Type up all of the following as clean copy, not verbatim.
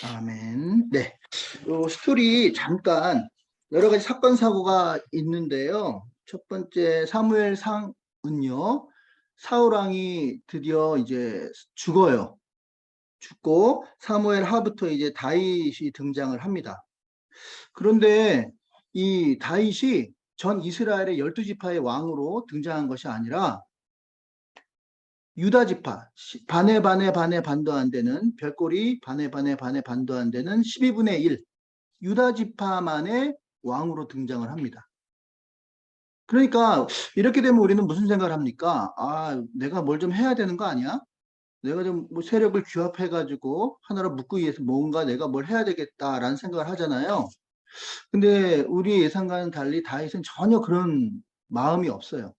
아멘. 네. 스토리 잠깐 여러 가지 사건 사고가 있는데요. 첫 번째 사무엘상은요. 사울 왕이 드디어 이제 죽어요. 죽고 사무엘 하부터 이제 다윗이 등장을 합니다. 그런데 이 다윗이 전 이스라엘의 12지파의 왕으로 등장한 것이 아니라 유다 지파 반에 반에 반에 반도 안 되는 별꼴이 반에 반에 반에 반도 안 되는 12분의 1 유다 지파만의 왕으로 등장을 합니다. 그러니까 이렇게 되면 우리는 무슨 생각을 합니까? 아, 내가 뭘 좀 해야 되는 거 아니야? 내가 좀 뭐 세력을 규합해가지고 하나로 묶기 위해서 뭔가 내가 뭘 해야 되겠다라는 생각을 하잖아요. 근데 우리 예상과는 달리 다윗은 전혀 그런 마음이 없어요.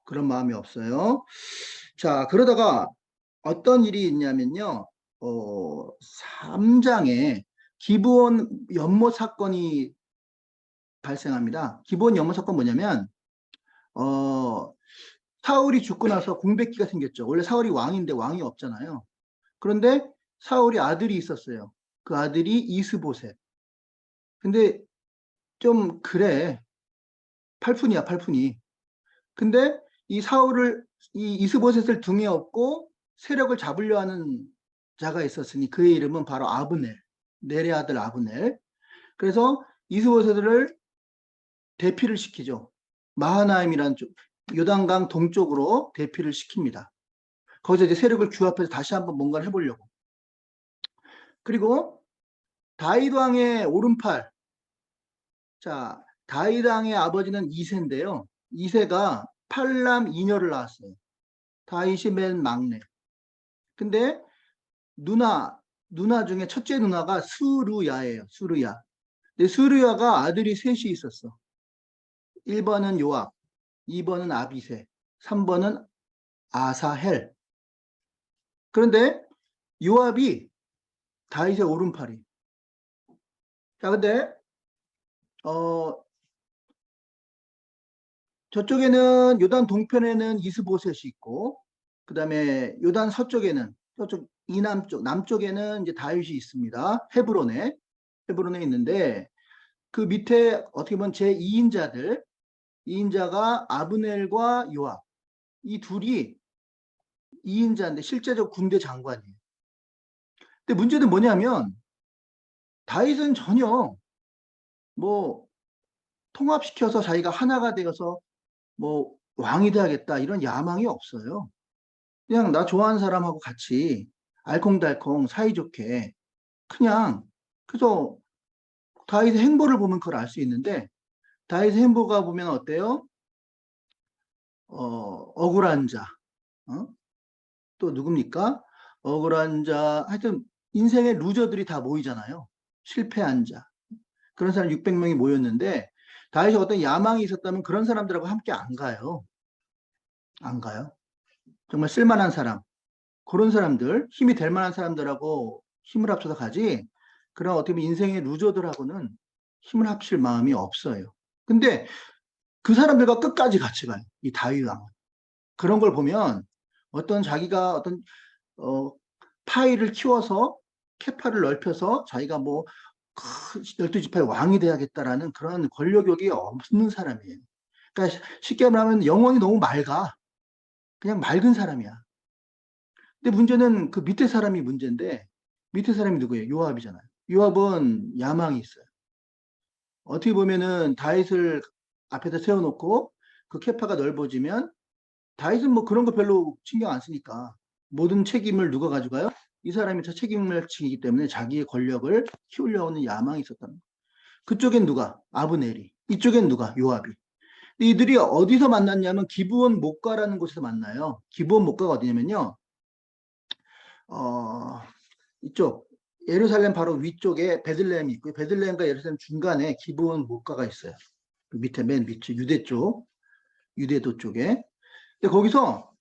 그런 마음이 없어요. 자, 그러다가 어떤 일이 있냐면요. 3장에 기브온 연못 사건이 발생합니다. 기브온 연못 사건 뭐냐면 어, 사울이 죽고 나서 공백기가 생겼죠. 원래 사울이 왕인데 왕이 없잖아요. 그런데 사울이 아들이 있었어요. 그 아들이 이스보셋. 근데 좀 그래. 팔푼이야, 팔푼이. 근데 이 사울을 이 이스보셋을 등에 업고 세력을 잡으려 하는 자가 있었으니 그의 이름은 바로 아브넬. 넬의 아들 아브넬. 그래서 이스보셋을 대피를 시키죠. 마하나임이라는 쪽, 요단강 동쪽으로 대피를 시킵니다. 거기서 이제 세력을 규합해서 다시 한번 뭔가를 해보려고. 그리고 다윗 왕의 오른팔. 자, 다윗 왕의 아버지는 이세인데요. 이세가 팔남 이녀를 낳았어요. 다윗이 맨 막내. 근데 누나 중에 첫째 누나가 스루야예요. 스루야. 근데 스루야가 아들이 셋이 있었어. 1번은 요압, 2번은 아비세, 3번은 아사헬. 그런데 요압이 다윗의 오른팔이. 자, 근데 어 저쪽에는 요단 동편에는 이스보셋이 있고, 그 다음에 요단 서쪽에는 저쪽 이남쪽 남쪽에는 이제 다윗이 있습니다. 헤브론에 있는데 그 밑에 어떻게 보면 제 2인자들 2인자가 아브넬과 요압 이 둘이 2인자인데 실제적 군대 장관이에요. 근데 문제는 뭐냐면 다윗은 전혀 뭐 통합시켜서 자기가 하나가 되어서 뭐 왕이 돼야겠다 이런 야망이 없어요. 그냥 나 좋아하는 사람하고 같이 알콩달콩 사이좋게 그냥 그래서 다윗의 행보를 보면 그걸 알 수 있는데 다윗의 행보가 보면 어때요? 억울한 자, 어? 또 누굽니까? 억울한 자, 하여튼 인생의 루저들이 다 모이잖아요. 실패한 자. 그런 사람 600명이 모였는데 다윗이 어떤 야망이 있었다면 그런 사람들하고 함께 안 가요. 안 가요. 정말 쓸만한 사람, 그런 사람들, 힘이 될 만한 사람들하고 힘을 합쳐서 가지, 그런 어떻게 보면 인생의 루저들하고는 힘을 합칠 마음이 없어요. 근데 그 사람들과 끝까지 같이 가요. 이 다윗 왕은. 그런 걸 보면 어떤 자기가 어떤 어, 파이를 키워서 캐파를 넓혀서 자기가 뭐 12지파의 왕이 돼야겠다라는 그런 권력욕이 없는 사람이에요. 그러니까 쉽게 말하면 영혼이 너무 맑아. 그냥 맑은 사람이야. 근데 문제는 그 밑에 사람이 문제인데 밑에 사람이 누구예요? 요압이잖아요. 요압은 야망이 있어요. 어떻게 보면은 다윗을 앞에다 세워놓고 그 캐파가 넓어지면 다윗은 뭐 그런 거 별로 신경 안 쓰니까 모든 책임을 누가 가져가요? 이 사람이 저 책임을 지기 때문에 자기의 권력을 키우려고 하는 야망이 있었다는 거예요. 그쪽엔 누가? 아브넬이. 이쪽엔 누가? 요압이. 이들이 어디서 만났냐면 기브온 목가라는 곳에서 만나요. 기브온 목가가 어디냐면요. 어, 이쪽 예루살렘 바로 위쪽에 베들레헴이 있고 베들레헴과 예루살렘 중간에 기브온 목가가 있어요. 그 밑에 맨 밑에 유대도 쪽에. 근데 거기서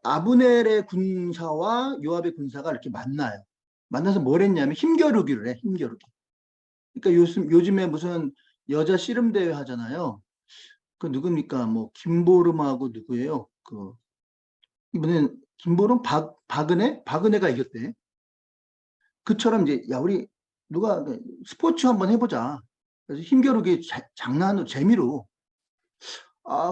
아브넬의 군사와 요압의 군사가 이렇게 만나요. 만나서 뭘 했냐면 힘겨루기를 해. 힘겨루기. 그러니까 요즘에 무슨 여자 씨름 대회 하잖아요. 그 누굽니까? 뭐 김보름하고 누구예요? 그 이번엔 김보름 박은혜가 이겼대. 그처럼 이제 야 우리 누가 스포츠 한번 해보자. 그래서 힘겨루기 장난으로 재미로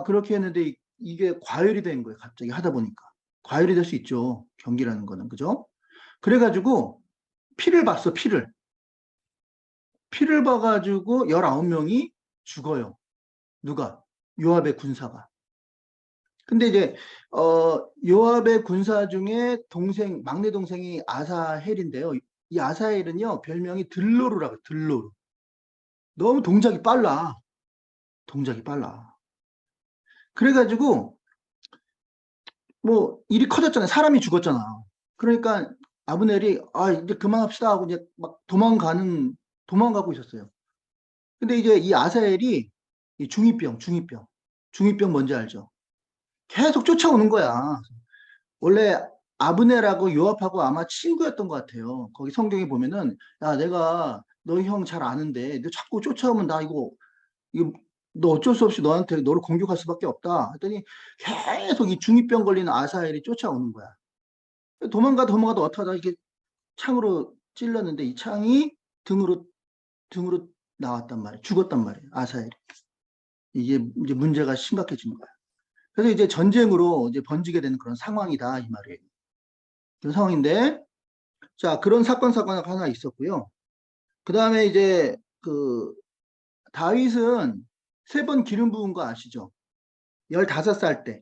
그렇게 했는데 이게 과열이 된 거예요. 갑자기 하다 보니까 과열이 될 수 있죠. 경기라는 거는 그죠? 그래가지고 피를 봤어. 피를 봐가지고 19명이 죽어요. 누가? 요압의 군사가. 근데 이제 요압의 군사 중에 막내 동생이 아사헬인데요. 이 아사헬은요 별명이 들로루라고 들로루. 너무 동작이 빨라. 동작이 빨라. 그래가지고 뭐 일이 커졌잖아요. 사람이 죽었잖아. 그러니까 아브넬이 이제 그만합시다 하고 이제 막 도망가고 있었어요. 근데 이제 이 아사헬이 이 중이병 뭔지 알죠? 계속 쫓아오는 거야. 원래 아브넬하고 요압하고 아마 친구였던 것 같아요. 거기 성경에 보면은 야 내가 너희 형 잘 아는데 너 자꾸 쫓아오면 나 이거 너 어쩔 수 없이 너를 공격할 수밖에 없다. 했더니 계속 이 중이병 걸리는 아사엘이 쫓아오는 거야. 도망가다 어떻게 하다 이게 창으로 찔렀는데 이 창이 등으로 나왔단 말이에요. 죽었단 말이에요. 아사엘이. 이게 이제 문제가 심각해진 거야. 그래서 이제 전쟁으로 이제 번지게 되는 그런 상황이다 이 말이에요. 그런 상황인데 자 그런 사건이 하나 있었고요. 그 다음에 이제 그 다윗은 3번 기름 부은 거 아시죠? 15살 때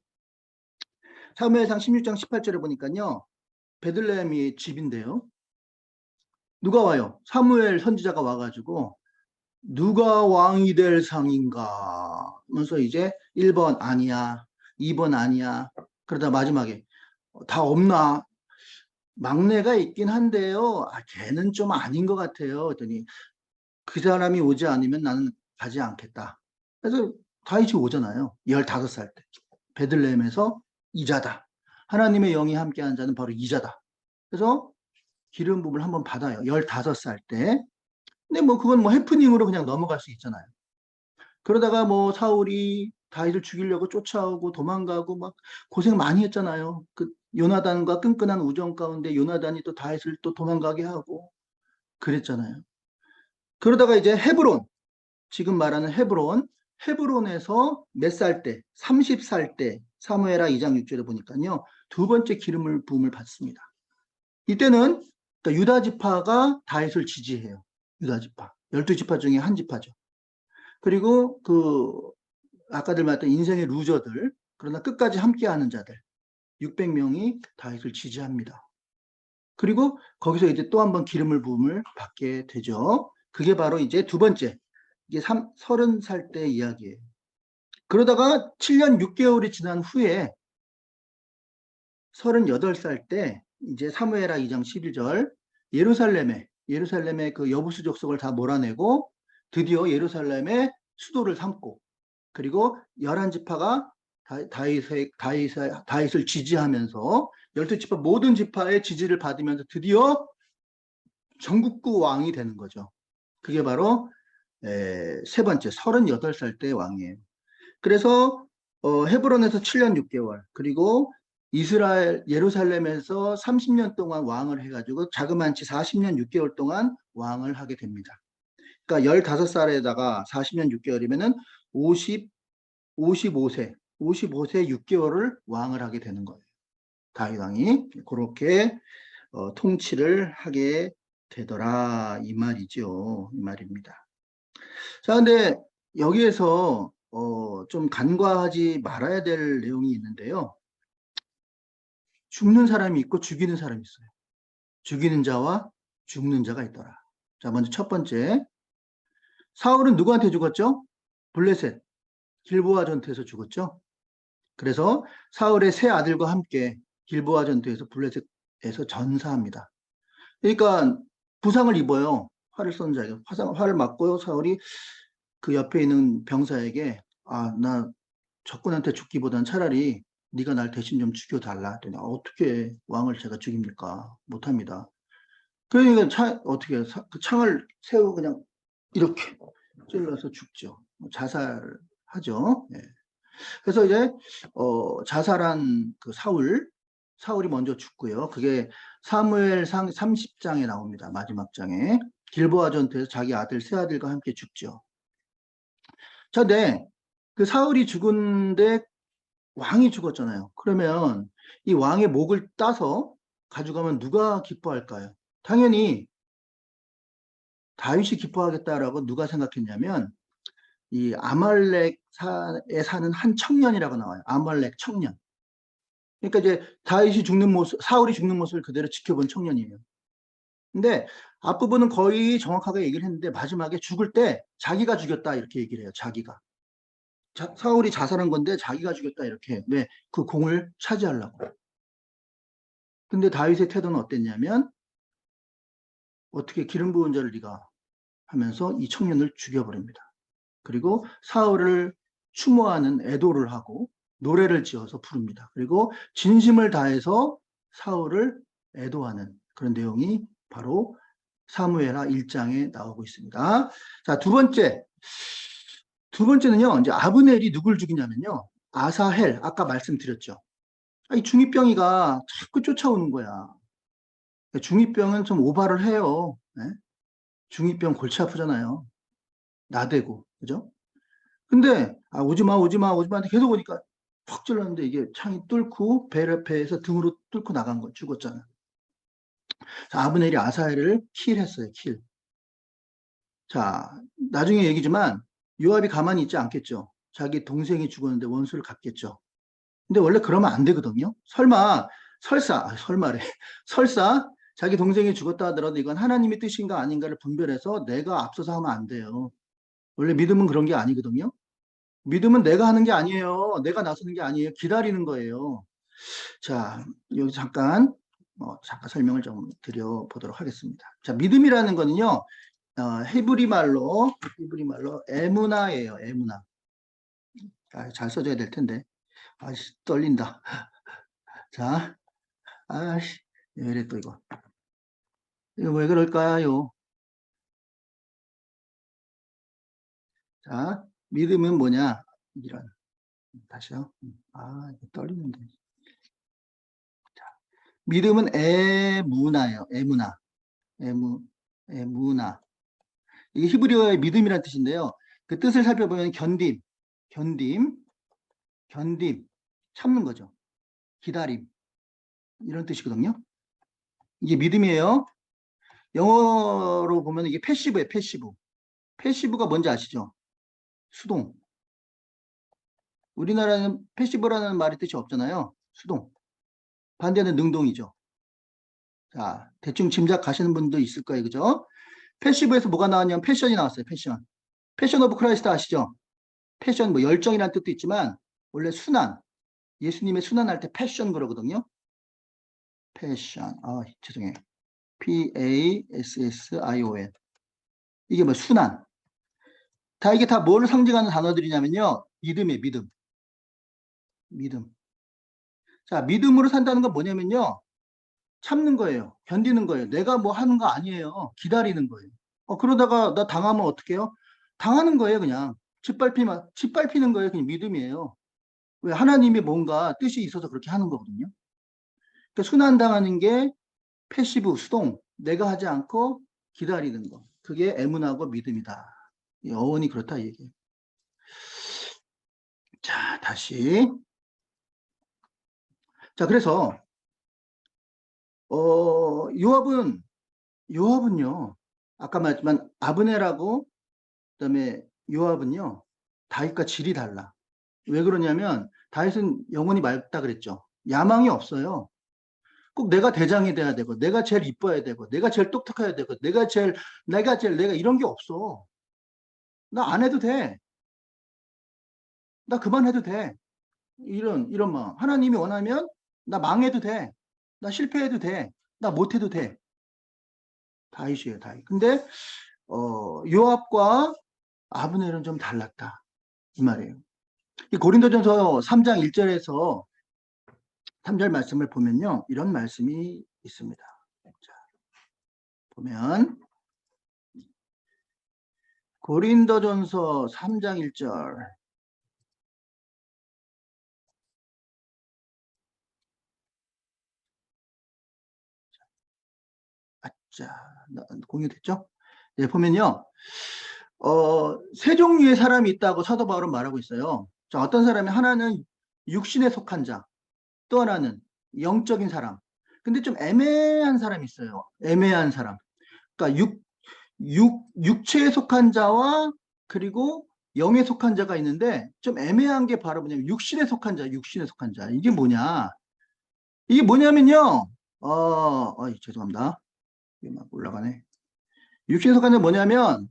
사무엘상 16장 18절에 보니까요. 베들레헴이 집인데요. 누가 와요? 사무엘 선지자가 와가지고 누가 왕이 될 상인가 하면서 이제 1번 아니야 2번 아니야 그러다 마지막에 다 없나 막내가 있긴 한데요 걔는 좀 아닌 것 같아요 그랬더니 그 사람이 오지 않으면 나는 가지 않겠다 그래서 다윗이 오잖아요 15살 때 베들레헴에서 이자다 하나님의 영이 함께한 자는 바로 이자다 그래서 기름 부음을 한번 받아요 15살 때 근데 뭐 그건 뭐 해프닝으로 그냥 넘어갈 수 있잖아요 그러다가 뭐 사울이 다윗을 죽이려고 쫓아오고 도망가고 막 고생 많이 했잖아요. 그 요나단과 끈끈한 우정 가운데 요나단이 또 다윗을 또 도망가게 하고 그랬잖아요. 그러다가 이제 헤브론, 지금 말하는 헤브론에서 몇 살 때, 30살 때 사무엘하 2장 6절에 보니까요. 2번째 기름을 부음을 받습니다. 이때는 그러니까 유다 지파가 다윗을 지지해요. 유다 지파. 12지파 중에 한 지파죠. 그리고 아까들 말했던 인생의 루저들, 그러나 끝까지 함께하는 자들, 600명이 다윗을 지지합니다. 그리고 거기서 이제 또 한 번 기름을 부음을 받게 되죠. 그게 바로 이제 2번째, 이게 30살 때 이야기예요. 그러다가 7년 6개월이 지난 후에 38살 때 이제 사무엘하 2장 11절 예루살렘에 그 여부수 족속을 다 몰아내고 드디어 예루살렘의 수도를 삼고 그리고 11지파가 다윗을 지지하면서 12지파 모든 지파의 지지를 받으면서 드디어 전국구 왕이 되는 거죠. 그게 바로 3번째 38살 때 왕이에요. 그래서 헤브론에서 7년 6개월 그리고 이스라엘 예루살렘에서 30년 동안 왕을 해가지고 자그만치 40년 6개월 동안 왕을 하게 됩니다. 그러니까 15살에다가 40년 6개월이면은 55세 6개월을 왕을 하게 되는 거예요. 다윗 왕이 그렇게 통치를 하게 되더라 이 말이죠. 이 말입니다. 자, 근데 여기에서 좀 간과하지 말아야 될 내용이 있는데요. 죽는 사람이 있고 죽이는 사람이 있어요. 죽이는 자와 죽는 자가 있더라. 자, 먼저 첫 번째. 사울은 누구한테 죽었죠? 블레셋, 길보아 전투에서 죽었죠. 그래서 사울의 세 아들과 함께 길보아 전투에서 블레셋에서 전사합니다. 그러니까 부상을 입어요. 활을 쏜 자에게 활을 맞고요. 사울이 그 옆에 있는 병사에게 나 적군한테 죽기보단 차라리 네가 날 대신 좀 죽여달라 했더니 어떻게 왕을 제가 죽입니까? 못합니다. 그러니까 어떻게 그 창을 세우고 그냥 이렇게 찔러서 죽죠. 자살하죠. 예. 그래서 이제 자살한 그 사울 사울이 먼저 죽고요. 그게 사무엘상 30장에 나옵니다. 마지막 장에. 길보아 전투에서 자기 아들, 세 아들과 함께 죽죠. 자, 네. 그 사울이 죽은데 왕이 죽었잖아요. 그러면 이 왕의 목을 따서 가져가면 누가 기뻐할까요? 당연히 다윗이 기뻐하겠다라고 누가 생각했냐면 이 아말렉에 사는 한 청년이라고 나와요. 아말렉 청년. 그러니까 이제 다윗이 죽는 모습, 사울이 죽는 모습을 그대로 지켜본 청년이에요. 근데 앞부분은 거의 정확하게 얘기를 했는데 마지막에 죽을 때 자기가 죽였다 이렇게 얘기를 해요. 자기가. 사울이 자살한 건데 자기가 죽였다 이렇게. 왜? 그 공을 차지하려고. 근데 다윗의 태도는 어땠냐면 어떻게 기름 부은 자를 네가 하면서 이 청년을 죽여버립니다. 그리고 사울을 추모하는 애도를 하고 노래를 지어서 부릅니다. 그리고 진심을 다해서 사울을 애도하는 그런 내용이 바로 사무엘하 1장에 나오고 있습니다. 자, 두 번째는요, 이제 아브넬이 누굴 죽이냐면요, 아사헬, 아까 말씀드렸죠. 이 중이병이가 자꾸 쫓아오는 거야. 중이병은 좀 오바를 해요. 네? 중이병 골치 아프잖아요. 나대고, 그죠? 근데 오지 마, 오지 마, 오지 마 한테 계속 오니까 확 찔렀는데 이게 창이 뚫고 배에서 등으로 뚫고 나간 거 죽었잖아. 자, 아브넬이 아사헬을 킬했어요. 킬. 자, 나중에 얘기지만 요압이 가만히 있지 않겠죠. 자기 동생이 죽었는데 원수를 갚겠죠. 근데 원래 그러면 안 되거든요. 설마래. 설사 자기 동생이 죽었다 하더라도 이건 하나님의 뜻인가 아닌가를 분별해서 내가 앞서서 하면 안 돼요. 원래 믿음은 그런 게 아니거든요. 믿음은 내가 하는 게 아니에요. 내가 나서는 게 아니에요. 기다리는 거예요. 자, 여기 잠깐 설명을 좀 드려보도록 하겠습니다. 자, 믿음이라는 거는요, 히브리 말로 에무나예요. 에무나. 잘 써줘야 될 텐데. 아씨, 떨린다. 자, 아씨, 왜 이래 또 이거. 이거 왜 그럴까요? 자, 믿음은 뭐냐? 이런. 다시요. 이거 떨리는데. 믿음은 에무나예요. 에무나. 에무나. 이게 히브리어의 믿음이라는 뜻인데요. 그 뜻을 살펴보면 견딤, 참는 거죠. 기다림. 이런 뜻이거든요. 이게 믿음이에요. 영어로 보면 이게 패시브예요. 패시브. 패시브가 뭔지 아시죠? 수동. 우리나라는 패시브라는 말이 뜻이 없잖아요. 수동. 반대는 능동이죠. 자, 대충 짐작 가시는 분도 있을 거예요. 그죠? 패시브에서 뭐가 나왔냐면 패션이 나왔어요. 패션. 패션 오브 크라이스트 아시죠? 패션, 뭐 열정이라는 뜻도 있지만 원래 순환. 예수님의 순환할 때 패션 그러거든요. 패션. 죄송해요. Passion. 이게 뭐 순환. 이게 다 뭘 상징하는 단어들이냐면요. 믿음이에요. 믿음. 자, 믿음으로 산다는 건 뭐냐면요. 참는 거예요. 견디는 거예요. 내가 뭐 하는 거 아니에요. 기다리는 거예요. 그러다가 나 당하면 어떡해요? 당하는 거예요, 그냥. 짓밟히는 거예요. 그냥 믿음이에요. 왜? 하나님이 뭔가 뜻이 있어서 그렇게 하는 거거든요. 그러니까 순환당하는 게 패시브, 수동. 내가 하지 않고 기다리는 거. 그게 애문하고 믿음이다. 이 어원이 그렇다, 이 얘기예요. 자, 다시. 자, 그래서, 요압은요, 아까 말했지만 아브넬하고 그다음에 요압은요, 다윗과 질이 달라. 왜 그러냐면 다윗은 영혼이 맑다 그랬죠. 야망이 없어요. 꼭 내가 대장이 돼야 되고, 내가 제일 이뻐야 되고, 내가 제일 똑똑해야 되고, 내가 이런 게 없어. 나 안 해도 돼. 나 그만해도 돼. 이런 마음. 하나님이 원하면 나 망해도 돼. 나 실패해도 돼. 나 못해도 돼. 다윗이에요, 다윗. 근데 요압과 아브넬은 좀 달랐다. 이 말이에요. 이 고린도전서 3장 1절에서 3절 말씀을 보면요. 이런 말씀이 있습니다. 자, 보면 고린도전서 3장 1절. 자, 공유됐죠? 네, 보면요. 세 종류의 사람이 있다고 사도 바울은 말하고 있어요. 자, 어떤 사람이 하나는 육신에 속한 자, 또 하나는 영적인 사람. 근데 좀 애매한 사람이 있어요. 애매한 사람. 그러니까 육체에 속한 자와 그리고 영에 속한 자가 있는데 좀 애매한 게 바로 뭐냐면 육신에 속한 자, 육신에 속한 자. 이게 뭐냐? 이게 뭐냐면요. 죄송합니다. 이게 막 올라가네. 육신에 속한 자 뭐냐면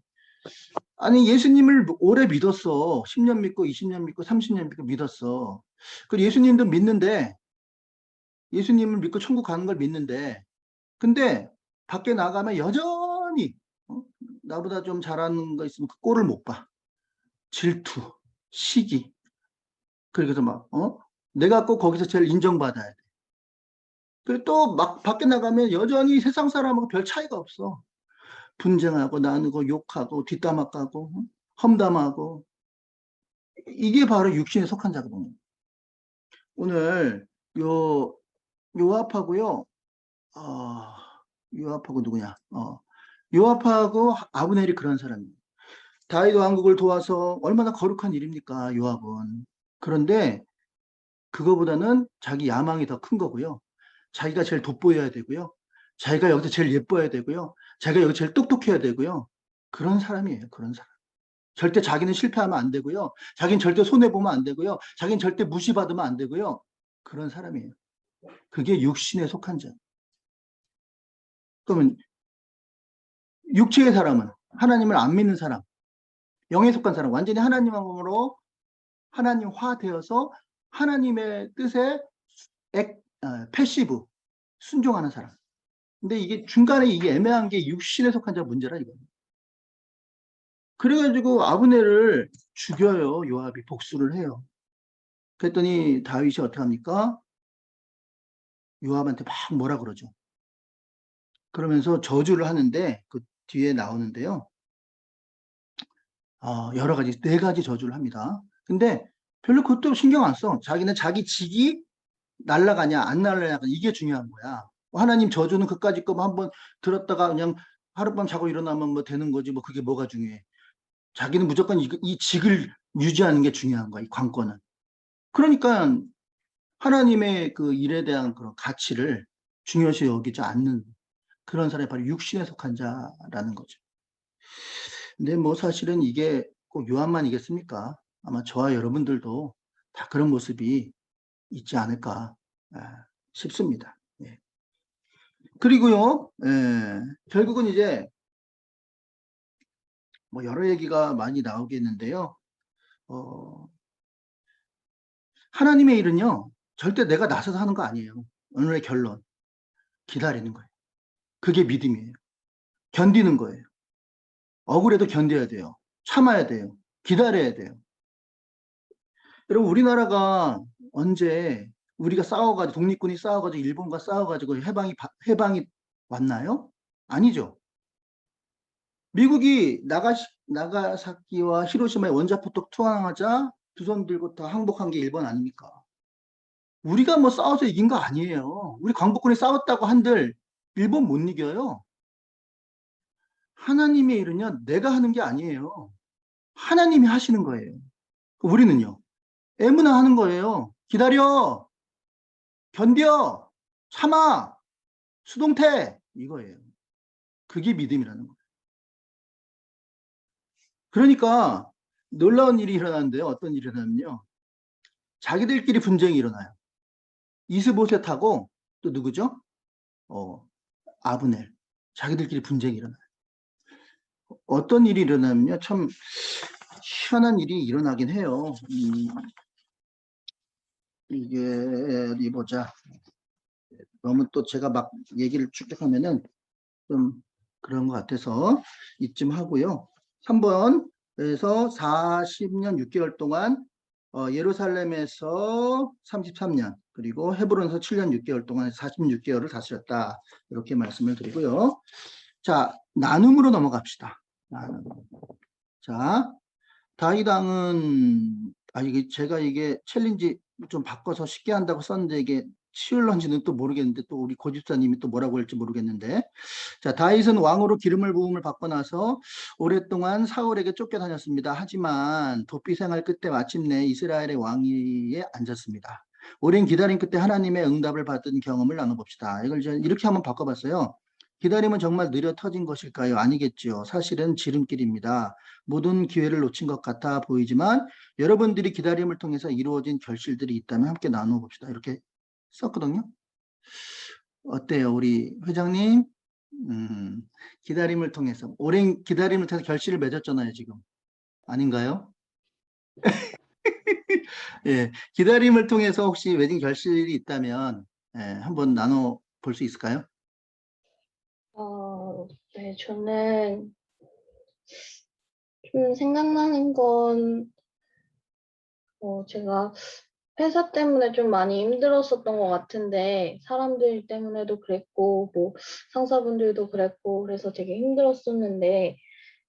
아니 예수님을 오래 믿었어. 10년 믿고 20년 믿고 30년 믿고 믿었어. 그 예수님도 믿는데 예수님을 믿고 천국 가는 걸 믿는데 근데 밖에 나가면 여전히 나보다 좀 잘하는 거 있으면 그 꼴을 못 봐. 질투, 시기. 그래서 막 내가 꼭 거기서 제일 인정받아야 돼. 그리고 또 막 밖에 나가면 여전히 세상 사람하고 별 차이가 없어. 분쟁하고 나누고 욕하고 뒷담화 까고 험담하고 이게 바로 육신에 속한 자거든요. 오늘 요 요압하고요. 어, 요압하고 누구냐? 요압하고 아브넬이 그런 사람이에요. 다윗 왕국을 도와서 얼마나 거룩한 일입니까, 요압은. 그런데 그거보다는 자기 야망이 더 큰 거고요. 자기가 제일 돋보여야 되고요. 자기가 여기서 제일 예뻐야 되고요. 자기가 여기 제일 똑똑해야 되고요. 그런 사람이에요, 그런 사람. 절대 자기는 실패하면 안 되고요. 자기는 절대 손해보면 안 되고요. 자기는 절대 무시받으면 안 되고요. 그런 사람이에요. 그게 육신에 속한 자. 그러면 육체의 사람은 하나님을 안 믿는 사람, 영에 속한 사람, 완전히 하나님으로 하나님화 되어서 하나님의 뜻에 패시브, 순종하는 사람. 근데 이게 중간에 이게 애매한 게 육신에 속한 자 문제라 이거예요. 그래가지고 아브넬을 죽여요. 요압이 복수를 해요. 그랬더니 다윗이 어떻게 합니까? 요압한테 막 뭐라 그러죠. 그러면서 저주를 하는데 그 뒤에 나오는데요. 여러 가지, 4가지 저주를 합니다. 근데 별로 그것도 신경 안 써. 자기는 자기 직이 날라가냐 안 날라가냐 이게 중요한 거야. 하나님 저주는 그까짓 거 한번 들었다가 그냥 하룻밤 자고 일어나면 뭐 되는 거지 뭐 그게 뭐가 중요해. 자기는 무조건 이 직을 유지하는 게 중요한 거야. 이 관건은. 그러니까 하나님의 그 일에 대한 그런 가치를 중요시 여기지 않는 그런 사람이 바로 육신에 속한 자라는 거죠. 근데 뭐 사실은 이게 꼭 요한만이겠습니까? 아마 저와 여러분들도 다 그런 모습이 있지 않을까 싶습니다. 예. 그리고요, 결국은 이제 뭐 여러 얘기가 많이 나오겠는데요. 하나님의 일은요, 절대 내가 나서서 하는 거 아니에요. 오늘의 결론. 기다리는 거예요. 그게 믿음이에요. 견디는 거예요. 억울해도 견뎌야 돼요. 참아야 돼요. 기다려야 돼요. 여러분, 우리나라가 언제 우리가 싸워가지고, 독립군이 싸워가지고, 일본과 싸워가지고 해방이 왔나요? 아니죠. 미국이 나가사키와 히로시마에 원자포격 투항하자 두 손 들고 다 항복한 게 일본 아닙니까? 우리가 뭐 싸워서 이긴 거 아니에요. 우리 광복군이 싸웠다고 한들 일본 못 이겨요. 하나님의 일은요, 내가 하는 게 아니에요. 하나님이 하시는 거예요. 우리는요, 애무나 하는 거예요. 기다려, 견뎌, 참아, 수동태, 이거예요. 그게 믿음이라는 거예요. 그러니까 놀라운 일이 일어나는데요. 어떤 일이 일어나면요. 자기들끼리 분쟁이 일어나요. 이스보셋하고 또 누구죠? 아브넬. 자기들끼리 분쟁이 일어나요. 어떤 일이 일어나면요. 참 희한한 일이 일어나긴 해요. 이게 어디 보자. 너무 또 제가 막 얘기를 쭉쭉 하면은 좀 그런 것 같아서 이쯤 하고요. 3번에서 40년 6개월 동안 예루살렘에서 33년 그리고 헤브론에서 7년 6개월 동안 46개월을 다스렸다. 이렇게 말씀을 드리고요. 자, 나눔으로 넘어갑시다. 나눔. 자, 다윗 왕은 이게 제가 이게 챌린지 좀 바꿔서 쉽게 한다고 썼는데 이게 치울런지는 또 모르겠는데 또 우리 고집사님이 또 뭐라고 할지 모르겠는데 자 다윗은 왕으로 기름을 부음을 받고 나서 오랫동안 사울에게 쫓겨다녔습니다. 하지만 도피 생활 끝에 마침내 이스라엘의 왕위에 앉았습니다. 오랜 기다림 끝에 하나님의 응답을 받은 경험을 나눠봅시다. 이걸 이제 이렇게 한번 바꿔봤어요. 기다림은 정말 느려 터진 것일까요? 아니겠죠. 사실은 지름길입니다. 모든 기회를 놓친 것 같아 보이지만 여러분들이 기다림을 통해서 이루어진 결실들이 있다면 함께 나눠 봅시다. 이렇게 썼거든요. 어때요, 우리 회장님? 기다림을 통해서 오랜 기다림을 통해서 결실을 맺었잖아요, 지금. 아닌가요? 예, 기다림을 통해서 혹시 맺은 결실이 있다면 예, 한번 나눠 볼 수 있을까요? 네, 저는 좀 생각나는 건, 제가 회사 때문에 좀 많이 힘들었었던 것 같은데, 사람들 때문에도 그랬고, 뭐, 상사분들도 그랬고, 그래서 되게 힘들었었는데,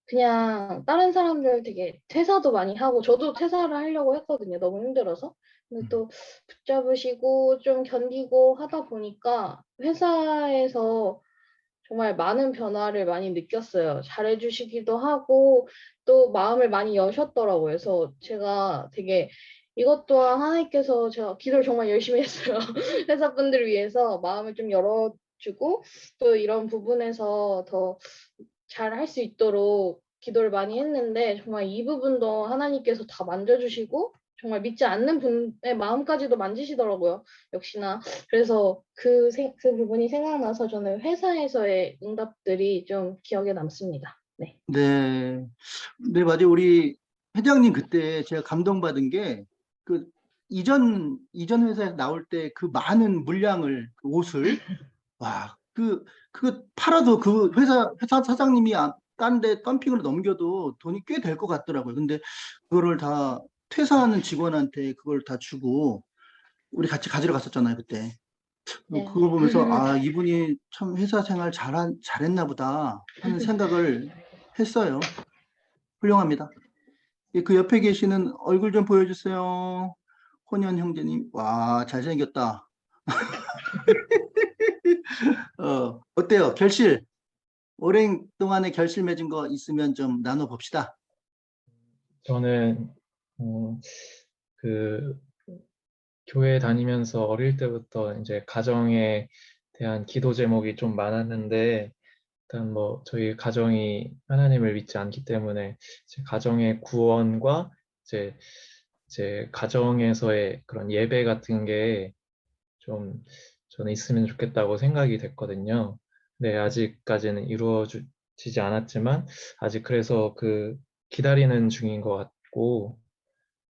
그냥 다른 사람들 되게 퇴사도 많이 하고, 저도 퇴사를 하려고 했거든요. 너무 힘들어서. 근데 또 붙잡으시고 좀 견디고 하다 보니까 회사에서 정말 많은 변화를 많이 느꼈어요. 잘해주시기도 하고 또 마음을 많이 여셨더라고요. 그래서 제가 되게 이것 또한 하나님께서 제가 기도를 정말 열심히 했어요. 회사분들을 위해서 마음을 좀 열어주고 또 이런 부분에서 더 잘 할 수 있도록 기도를 많이 했는데 정말 이 부분도 하나님께서 다 만져주시고 정말 믿지 않는 분의 마음까지도 만지시더라고요. 역시나 그래서 그 부분이 생각나서 저는 회사에서의 응답들이 좀 기억에 남습니다. 네. 네, 네, 맞아요. 우리 회장님 그때 제가 감동받은 게 그 이전 회사에서 나올 때 그 많은 물량을, 그 옷을, 와, 그거 팔아도 그 회사 사장님이 딴데 덤핑으로 넘겨도 돈이 꽤 될 것 같더라고요. 근데 그거를 다 퇴사하는 직원한테 그걸 다 주고 우리 같이 가지러 갔었잖아요, 그때. 네. 그거 보면서 아, 이분이 참 회사 생활 잘했나 보다 하는 생각을 했어요. 훌륭합니다. 그 옆에 계시는 얼굴 좀 보여주세요. 혼현 형제님. 와, 잘생겼다. 어때요? 결실. 오랜 동안에 결실 맺은 거 있으면 좀 나눠봅시다. 저는 어, 그 교회 다니면서 어릴 때부터 이제 가정에 대한 기도 제목이 좀 많았는데 일단 뭐 저희 가정이 하나님을 믿지 않기 때문에 제 가정의 구원과 이제 제 가정에서의 그런 예배 같은 게 좀 저는 있으면 좋겠다고 생각이 됐거든요. 네, 아직까지는 이루어지지 않았지만 아직 그래서 그 기다리는 중인 것 같고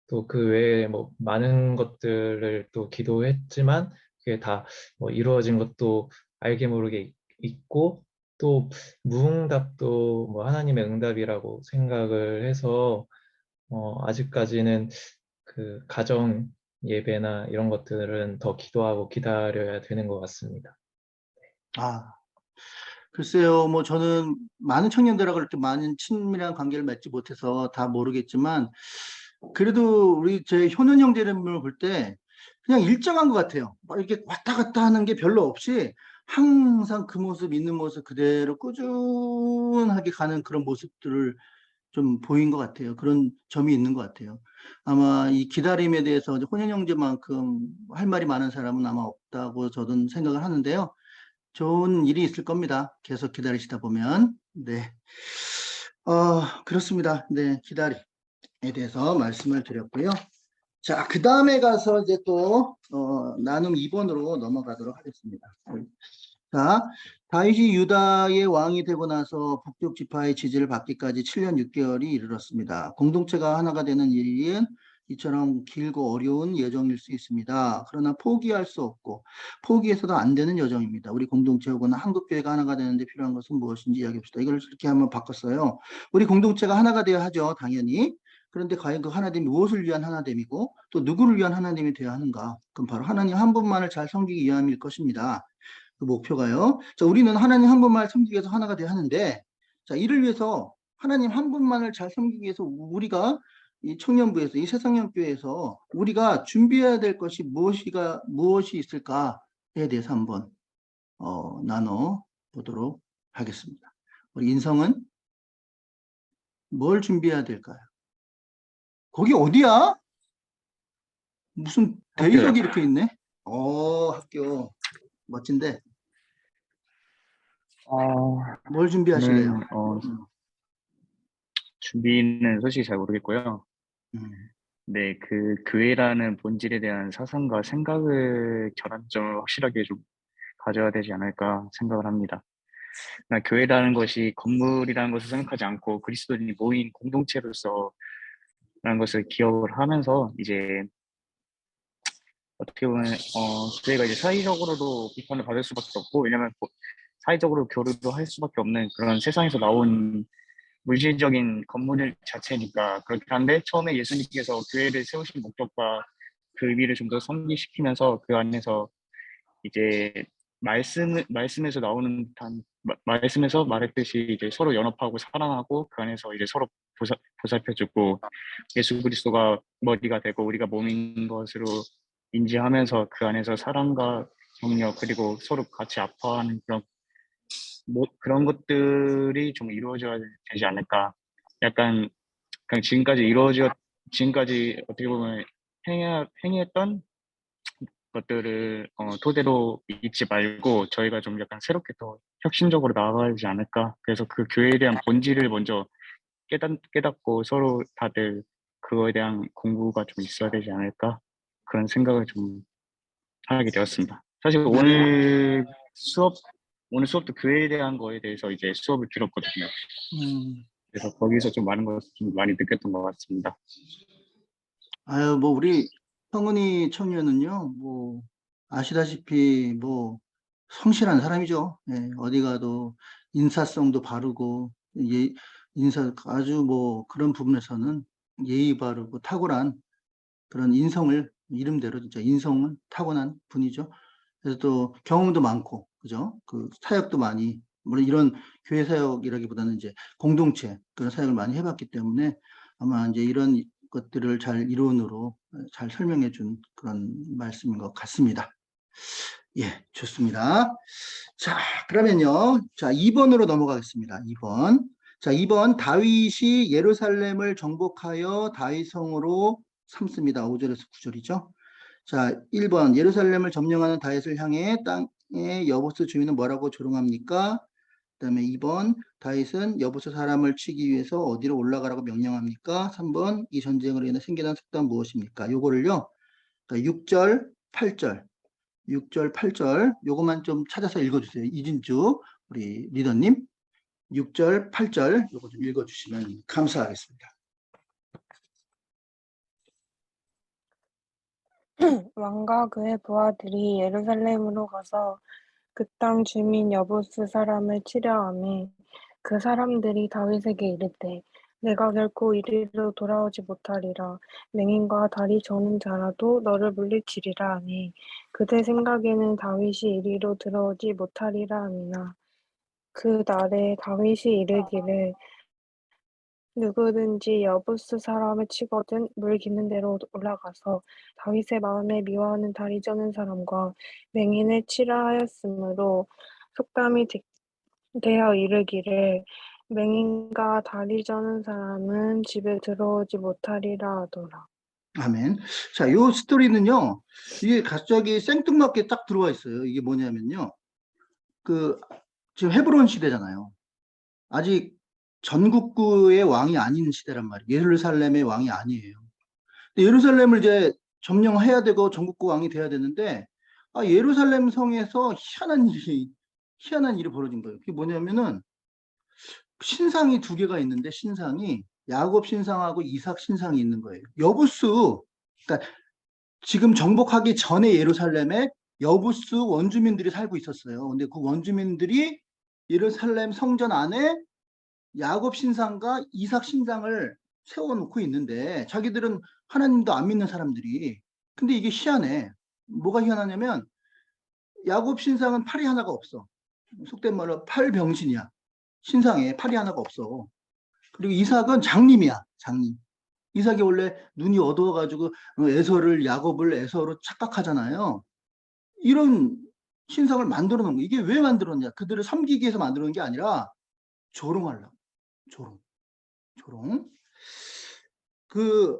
또 그 외에 뭐 많은 것들을 또 기도했지만 그게 다 뭐 이루어진 것도 알게 모르게 있고 또 무응답도 뭐 하나님의 응답이라고 생각을 해서 아직까지는 그 가정 예배나 이런 것들은 더 기도하고 기다려야 되는 것 같습니다. 아, 글쎄요, 뭐 저는 많은 청년들하고 그렇게 많은 친밀한 관계를 맺지 못해서 다 모르겠지만, 그래도 우리 제 효는 형제를 볼 때 그냥 일정한 것 같아요. 막 이렇게 왔다 갔다 하는 게 별로 없이 항상 그 모습, 있는 모습 그대로 꾸준하게 가는 그런 모습들을 좀 보인 것 같아요. 그런 점이 있는 것 같아요. 아마 이 기다림에 대해서 이제 혼연 형제만큼 할 말이 많은 사람은 아마 없다고 저는 생각을 하는데요. 좋은 일이 있을 겁니다. 계속 기다리시다 보면. 네. 그렇습니다. 네, 기다림에 대해서 말씀을 드렸고요. 자, 그 다음에 가서 이제 또, 나눔 2번으로 넘어가도록 하겠습니다. 자, 다윗이 유다의 왕이 되고 나서 북쪽 지파의 지지를 받기까지 7년 6개월이 이르렀습니다. 공동체가 하나가 되는 일은 이처럼 길고 어려운 여정일 수 있습니다. 그러나 포기할 수 없고 포기해서도 안 되는 여정입니다. 우리 공동체 혹은 한국교회가 하나가 되는데 필요한 것은 무엇인지 이야기해봅시다. 이걸 이렇게 한번 바꿨어요. 우리 공동체가 하나가 되어야 하죠, 당연히. 그런데 과연 그 하나됨이 무엇을 위한 하나됨이고 또 누구를 위한 하나됨이 되어야 하는가? 그럼 바로 하나님 한 분만을 잘 섬기기 위함일 것입니다. 그 목표가요. 자, 우리는 하나님 한 분만을 섬기기 위해서 하나가 되어야 하는데, 자, 이를 위해서 하나님 한 분만을 잘 섬기기 위해서 우리가 이 청년부에서, 이 새상향교회에서 우리가 준비해야 될 것이 무엇이 있을까에 대해서 한번 나눠 보도록 하겠습니다. 우리 인성은 뭘 준비해야 될까요? 거기 어디야? 무슨 학교요. 대리석이 이렇게 있네? 학교. 멋진데. 뭘 준비하실래요? 저는 준비는 솔직히 잘 모르겠고요. 음, 네, 그 교회라는 본질에 대한 사상과 생각을 결함점을 확실하게 좀 가져야 되지 않을까 생각을 합니다. 그러나 교회라는 것이 건물이라는 것을 생각하지 않고 그리스도인이 모인 공동체로서 라는 것을 기억을 하면서 이제 어떻게 보면 교회가 이제 사회적으로도 비판을 받을 수밖에 없고, 왜냐면 사회적으로 교류도 할 수밖에 없는 그런 세상에서 나온 물질적인 건물 자체니까. 그렇긴 한데 처음에 예수님께서 교회를 세우신 목적과 그 의미를 좀 더 상기시키면서 그 안에서 이제 말씀에서 나오는 말씀에서 말했듯이 이제 서로 연합하고 사랑하고 그 안에서 이제 서로 보살펴주고 예수 그리스도가 머리가 되고 우리가 몸인 것으로 인지하면서 그 안에서 사랑과 격려 그리고 서로 같이 아파하는 그런 것들이 좀 이루어져야 되지 않을까. 약간 그냥 지금까지 어떻게 보면 행했던 것들을 토대로 잊지 말고 저희가 좀 약간 새롭게 더 혁신적으로 나아가야 되지 않을까. 그래서 그 교회에 대한 본질을 먼저 깨닫고 서로 다들 그거에 대한 공부가 좀 있어야 되지 않을까. 그런 생각을 좀 하게 되었습니다. 사실 오늘 수업도 교회에 대한 거에 대해서 이제 수업을 들었거든요. 그래서 거기서 좀 많은 것을 좀 많이 느꼈던 것 같습니다. 뭐 우리 성은이 청년은요, 뭐 아시다시피 뭐 성실한 사람이죠. 예, 어디 가도 인사성도 바르고 아주 뭐 그런 부분에서는 예의 바르고 탁월한 그런 인성을 이름대로 진짜 인성은 타고난 분이죠. 그래서 또 경험도 많고, 그죠? 그 사역도 많이, 물론 이런 교회 사역이라기보다는 이제 공동체 그런 사역을 많이 해봤기 때문에 아마 이제 이런 것들을 잘 이론으로 잘 설명해 준 그런 말씀인 것 같습니다. 예, 좋습니다. 자, 그러면요. 자, 2번으로 넘어가겠습니다. 2번. 자, 2번 다윗이 예루살렘을 정복하여 다윗성으로 삼습니다. 5절에서 9절이죠. 자, 1번 예루살렘을 점령하는 다윗을 향해 땅의 여보스 주민은 뭐라고 조롱합니까? 그다음에 2번 다윗은 여보스 사람을 치기 위해서 어디로 올라가라고 명령합니까? 3번 이 전쟁으로 인해 생겨난 속담 무엇입니까? 요거를요. 6절, 8절, 6절, 8절 요거만 좀 찾아서 읽어주세요. 이진주 우리 리더님 6절, 8절 요거 좀 읽어주시면 감사하겠습니다. 왕과 그의 부하들이 예루살렘으로 가서 그 땅 주민 여부스 사람을 치려 하매 그 사람들이 다윗에게 이르되 내가 결코 이리로 돌아오지 못하리라. 맹인과 다리 저는 자라도 너를 물리치리라 하니 그들 생각에는 다윗이 이리로 들어오지 못하리라 함이나 그 날에 다윗이 이르기를 누구든지 여부스 사람을 치거든 물 기는 데로 올라가서 다윗의 마음에 미워하는 다리 저는 사람과 맹인을 치라 하였으므로 속담이 되어 이르기를 맹인과 다리 저는 사람은 집에 들어오지 못하리라 하더라. 아멘. 자, 요 스토리는요, 이게 갑자기 생뚱맞게 딱 들어와 있어요. 이게 뭐냐면요. 지금 헤브론 시대잖아요. 아직 전국구의 왕이 아닌 시대란 말이에요. 예루살렘의 왕이 아니에요. 근데 예루살렘을 이제 점령해야 되고 전국구 왕이 돼야 되는데, 예루살렘 성에서 희한한 일이 벌어진 거예요. 그게 뭐냐면은, 신상이 두 개가 있는데, 신상이 야곱 신상하고 이삭 신상이 있는 거예요. 여부수, 그러니까 지금 정복하기 전에 예루살렘에 여부수 원주민들이 살고 있었어요. 근데 그 원주민들이 예루살렘 성전 안에 야곱 신상과 이삭 신상을 세워놓고 있는데 자기들은 하나님도 안 믿는 사람들이. 근데 이게 희한해. 뭐가 희한하냐면 야곱 신상은 팔이 하나가 없어. 속된 말로 팔병신이야. 신상에 팔이 하나가 없어. 그리고 이삭은 장님이야. 장님. 이삭이 원래 눈이 어두워가지고 에서를 야곱을 에서로 착각하잖아요. 이런 신상을 만들어 놓은 거. 이게 왜 만들었냐? 그들을 섬기기 위해서 만들어 놓은 게 아니라 조롱하려고. 조롱. 그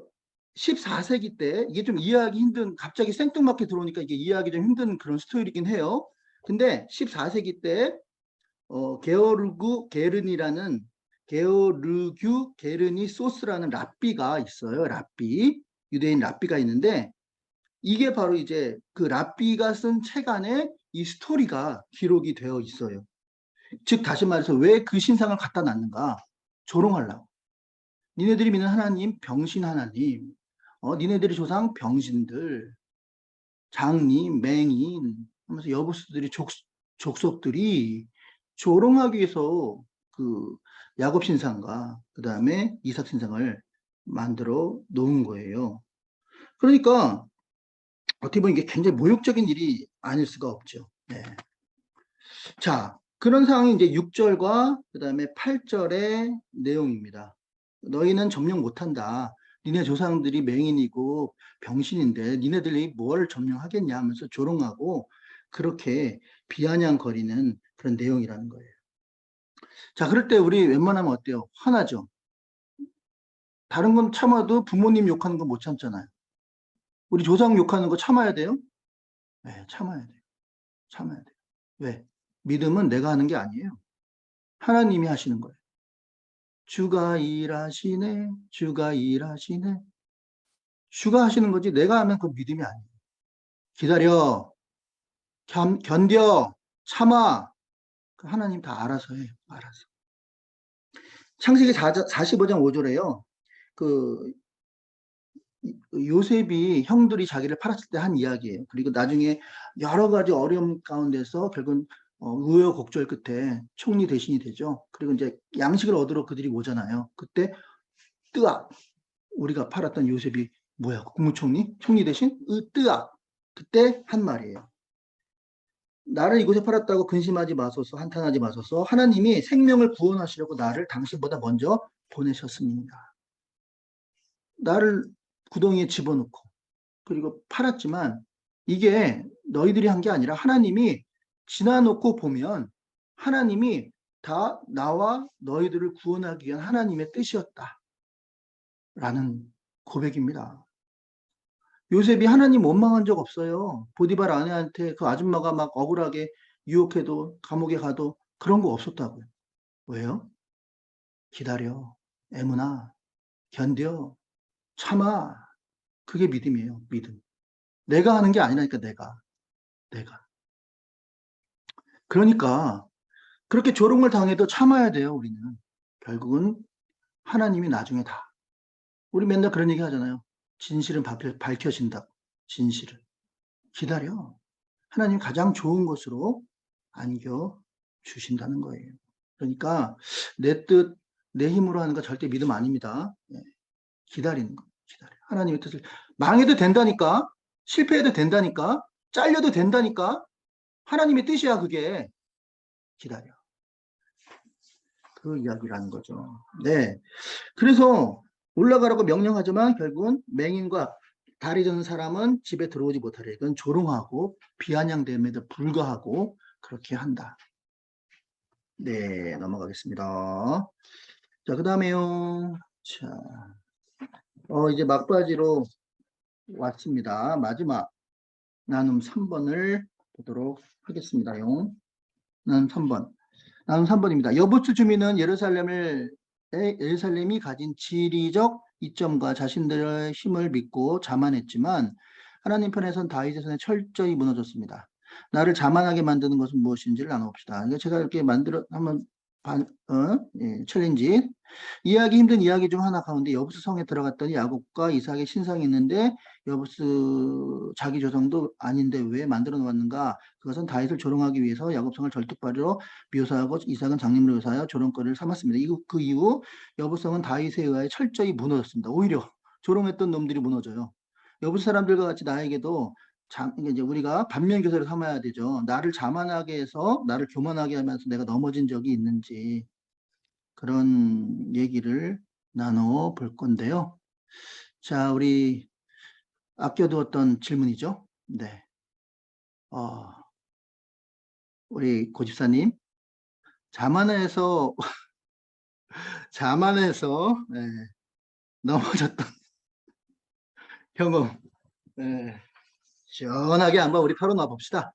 14세기 때 이게 좀 이해하기 힘든, 갑자기 생뚱맞게 들어오니까 이게 이해하기 좀 힘든 그런 스토리이긴 해요. 근데 14세기 때 게오르규 게르니 소스라는 랍비가 있어요. 랍비. 유대인 랍비가 있는데 이게 바로 이제 그 랍비가 쓴 책 안에 이 스토리가 기록이 되어 있어요. 즉 다시 말해서 왜 그 신상을 갖다 놨는가? 조롱하려고. 니네들이 믿는 하나님 병신 하나님, 니네들이 조상 병신들, 장님, 맹인 하면서 여부수들이 족속들이 조롱하기 위해서 그 야곱 신상과 그 다음에 이삭 신상을 만들어 놓은 거예요. 그러니까 어떻게 보면 이게 굉장히 모욕적인 일이 아닐 수가 없죠. 네. 자, 그런 상황이 이제 6절과 그 다음에 8절의 내용입니다. 너희는 점령 못한다. 니네 조상들이 맹인이고 병신인데 니네들이 뭘 점령하겠냐 하면서 조롱하고 그렇게 비아냥거리는 그런 내용이라는 거예요. 자, 그럴 때 우리 웬만하면 어때요? 화나죠? 다른 건 참아도 부모님 욕하는 거 못 참잖아요. 우리 조상 욕하는 거 참아야 돼요? 네, 참아야 돼요. 참아야 돼요. 왜? 믿음은 내가 하는 게 아니에요. 하나님이 하시는 거예요. 주가 일하시네, 주가 일하시네. 주가 하시는 거지 내가 하면 그 믿음이 아니에요. 기다려, 견뎌, 참아. 하나님 다 알아서 해요. 알아서. 창세기 45장 5절에요. 그 요셉이 형들이 자기를 팔았을 때 한 이야기예요. 그리고 나중에 여러 가지 어려움 가운데서 결국은 우여곡절 끝에 총리 대신이 되죠. 그리고 이제 양식을 얻으러 그들이 오잖아요. 그때 뜨악, 우리가 팔았던 요셉이 뭐야? 국무총리? 총리 대신? 뜨악. 그때 한 말이에요. 나를 이곳에 팔았다고 근심하지 마소서, 한탄하지 마소서. 하나님이 생명을 구원하시려고 나를 당신보다 먼저 보내셨습니다. 나를 구덩이에 집어넣고 그리고 팔았지만 이게 너희들이 한 게 아니라 하나님이 지나놓고 보면 하나님이 다 나와 너희들을 구원하기 위한 하나님의 뜻이었다. 라는 고백입니다. 요셉이 하나님 원망한 적 없어요. 보디발 아내한테 그 아줌마가 막 억울하게 유혹해도 감옥에 가도 그런 거 없었다고요. 왜요? 기다려. 애무나 견뎌. 참아. 그게 믿음이에요. 믿음. 내가 하는 게 아니라니까 내가. 그러니까 그렇게 조롱을 당해도 참아야 돼요. 우리는. 결국은 하나님이 나중에 다. 우리 맨날 그런 얘기 하잖아요. 진실은 밝혀진다. 진실은. 기다려. 하나님 가장 좋은 것으로 안겨주신다는 거예요. 그러니까 내 뜻, 내 힘으로 하는 거 절대 믿음 아닙니다. 기다리는 거. 기다려. 하나님의 뜻을. 망해도 된다니까. 실패해도 된다니까. 잘려도 된다니까. 하나님의 뜻이야 그게. 기다려. 그 이야기라는 거죠. 네. 그래서 올라가라고 명령하지만 결국은 맹인과 다리 저는 사람은 집에 들어오지 못하래. 이건 조롱하고 비아냥됨에도 불과하고 그렇게 한다. 네, 넘어가겠습니다. 자, 그 다음에요. 자, 이제 막바지로 왔습니다. 마지막 나눔 3번을 보도록 하겠습니다요. 나눔 3번. 나눔 3번입니다. 여부수 주민은 예루살렘이 가진 지리적 이점과 자신들의 힘을 믿고 자만했지만 하나님 편에선 다윗의 손에 철저히 무너졌습니다. 나를 자만하게 만드는 것은 무엇인지를 나눠봅시다. 제가 이렇게 한번 챌린지. 이해하기 힘든 이야기 중 하나 가운데 여부수 성에 들어갔더니 야곱과 이삭의 신상이 있는데 여부수 자기 조상도 아닌데 왜 만들어 놓았는가? 그것은 다윗을 조롱하기 위해서 야곱성을 절뚝발이로 묘사하고 이삭은 장님으로 묘사하여 조롱거리를 삼았습니다. 그 이후 여부성은 다윗에 의하여 철저히 무너졌습니다. 오히려 조롱했던 놈들이 무너져요. 여부수 사람들과 같이 나에게도 이제 우리가 반면교사를 삼아야 되죠. 나를 자만하게 해서 나를 교만하게 하면서 내가 넘어진 적이 있는지 그런 얘기를 나눠 볼 건데요. 자, 우리 아껴두었던 질문이죠. 네. 우리 고집사님, 자만해서, 자만해서, 네, 넘어졌던 경험, 네, 시원하게 한번 우리 털어놔 봅시다.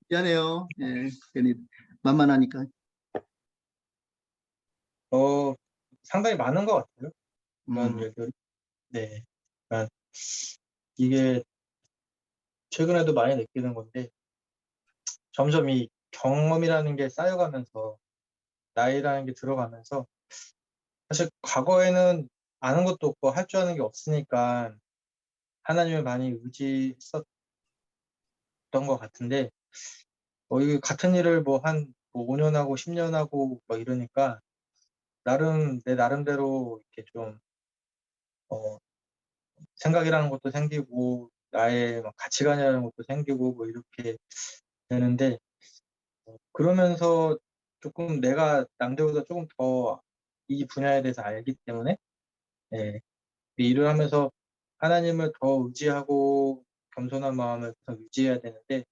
미안해요. 예, 괜히 만만하니까. 상당히 많은 것 같아요. 그런 음, 일들이. 네. 그러니까 이게 최근에도 많이 느끼는 건데, 점점 이 경험이라는 게 쌓여가면서, 나이라는 게 들어가면서, 사실 과거에는 아는 것도 없고 할 줄 아는 게 없으니까 하나님을 많이 의지했었던 것 같은데, 이 같은 일을 뭐 5년 하고 10년 하고 막 이러니까, 내 나름대로 이렇게 좀, 어, 생각이라는 것도 생기고, 나의 막 가치관이라는 것도 생기고, 뭐 이렇게 되는데, 그러면서 조금 내가 남들보다 조금 더 이 분야에 대해서 알기 때문에, 예, 이 일을 하면서 하나님을 더 의지하고 겸손한 마음을 더 유지해야 되는데,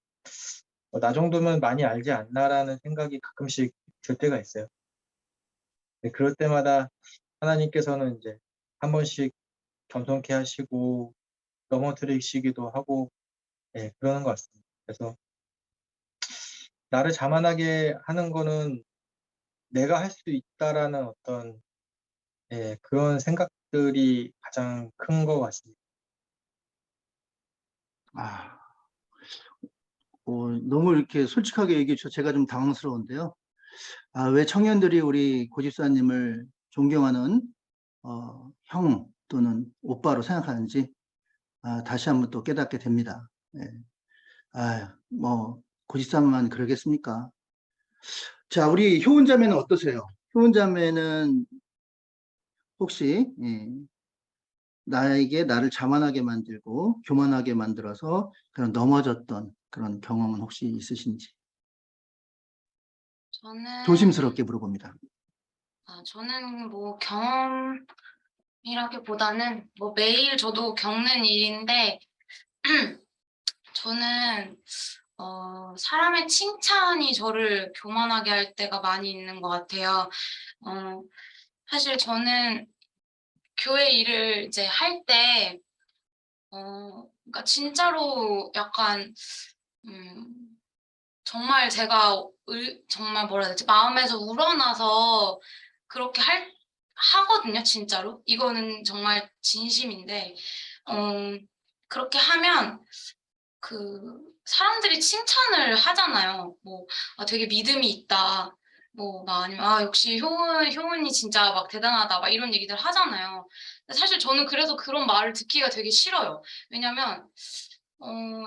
나 정도면 많이 알지 않나라는 생각이 가끔씩 들 때가 있어요. 그럴 때마다 하나님께서는 이제 한 번씩 겸손케 하시고 넘어뜨리시기도 하고, 예, 그러는 것 같습니다. 그래서 나를 자만하게 하는 거는 내가 할 수 있다라는 어떤, 예, 그런 생각들이 가장 큰 것 같습니다. 아, 너무 이렇게 솔직하게 얘기해 주셔서 제가 좀 당황스러운데요. 왜 청년들이 우리 고집사님을 존경하는 형 또는 오빠로 생각하는지 다시 한번 또 깨닫게 됩니다. 예. 뭐 고집사만 그러겠습니까? 자, 우리 효은자매는 어떠세요? 효은자매는 혹시 나에게 나를 자만하게 만들고 교만하게 만들어서 그런 넘어졌던 그런 경험은 혹시 있으신지 저는, 조심스럽게 물어봅니다. 저는 뭐 경험이라기보다는 뭐 매일 저도 겪는 일인데, 저는, 사람의 칭찬이 저를 교만하게 할 때가 많이 있는 것 같아요. 어, 사실 저는 교회 일을 이제 할 때, 그러니까 진짜로 약간, 음, 정말 제가 정말 뭐라 해야 되지? 마음에서 우러나서 그렇게 하거든요, 진짜로. 이거는 정말 진심인데, 어, 그렇게 하면 그 사람들이 칭찬을 하잖아요. 뭐, 되게 믿음이 있다. 뭐, 막 아니면, 역시 효은이 진짜 막 대단하다. 막 이런 얘기들 하잖아요. 근데 사실 저는 그래서 그런 말을 듣기가 되게 싫어요. 왜냐면,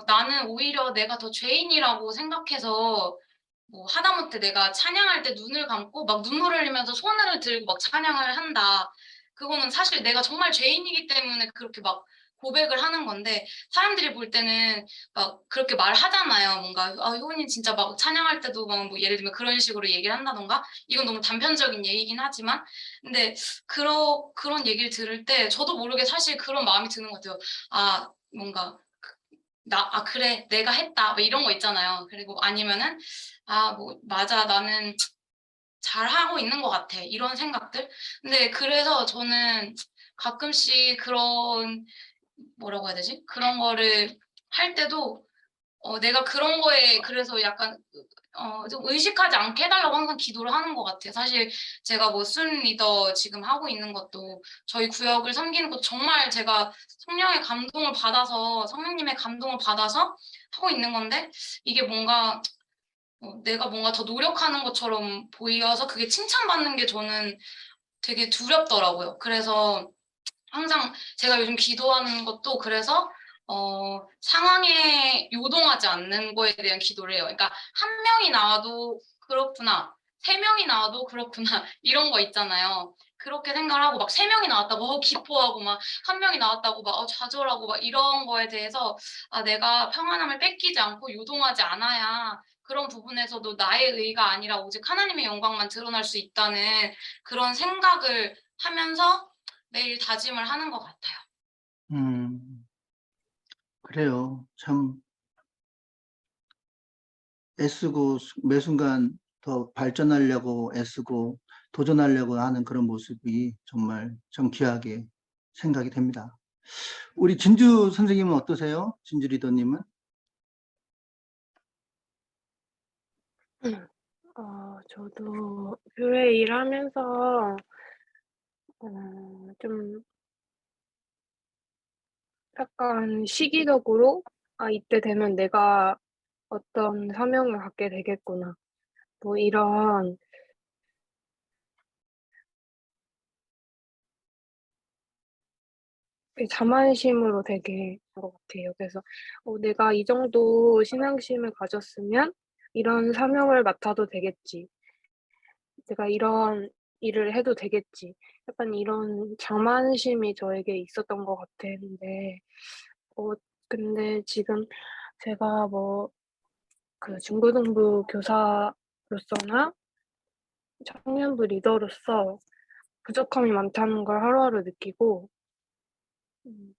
나는 오히려 내가 더 죄인이라고 생각해서 뭐 하다못해 내가 찬양할 때 눈을 감고 막 눈물 흘리면서 손을 들고 막 찬양을 한다. 그거는 사실 내가 정말 죄인이기 때문에 그렇게 막 고백을 하는 건데 사람들이 볼 때는 막 그렇게 말하잖아요. 뭔가 효은이 진짜 막 찬양할 때도 막 뭐 예를 들면 그런 식으로 얘기를 한다던가 이건 너무 단편적인 얘기긴 하지만 근데 그런 얘기를 들을 때 저도 모르게 사실 그런 마음이 드는 것 같아요. 뭔가 그래, 내가 했다. 뭐 이런 거 있잖아요. 그리고 아니면은, 뭐, 맞아. 나는 잘하고 있는 것 같아. 이런 생각들. 근데 그래서 저는 가끔씩 뭐라고 해야 되지? 그런 거를 할 때도, 내가 그런 거에 그래서 약간, 좀 의식하지 않게 해달라고 항상 기도를 하는 것 같아요. 사실 제가 뭐 순 리더 지금 하고 있는 것도 저희 구역을 섬기는 것도 정말 제가 성령님의 감동을 받아서 하고 있는 건데 이게 뭔가 내가 뭔가 더 노력하는 것처럼 보여서 그게 칭찬받는 게 저는 되게 두렵더라고요. 그래서 항상 제가 요즘 기도하는 것도 그래서 상황에 요동하지 않는 거에 대한 기도를 해요. 그러니까 한 명이 나와도 그렇구나, 세 명이 나와도 그렇구나 이런 거 있잖아요. 그렇게 생각을 하고 막 세 명이 나왔다고 기뻐하고 막 한 명이 나왔다고 막 좌절하고 막 이런 거에 대해서 내가 평안함을 뺏기지 않고 요동하지 않아야 그런 부분에서도 나의 의가 아니라 오직 하나님의 영광만 드러날 수 있다는 그런 생각을 하면서 매일 다짐을 하는 것 같아요. 그래요. 참 애쓰고 매 순간 더 발전하려고 애쓰고 도전하려고 하는 그런 모습이 정말 참 귀하게 생각이 됩니다. 우리 진주 선생님은 어떠세요? 진주 리더님은? 저도 교회 일하면서 좀 약간 시기적으로 이때 되면 내가 어떤 사명을 갖게 되겠구나. 뭐 이런 자만심으로 되게 것 같아요. 그래서 내가 이 정도 신앙심을 가졌으면 이런 사명을 맡아도 되겠지. 내가 이런 일을 해도 되겠지. 약간 이런 자만심이 저에게 있었던 것 같았는데, 어, 근데 지금 제가 뭐 그 중고등부 교사로서나 청년부 리더로서 부족함이 많다는 걸 하루하루 느끼고, 음,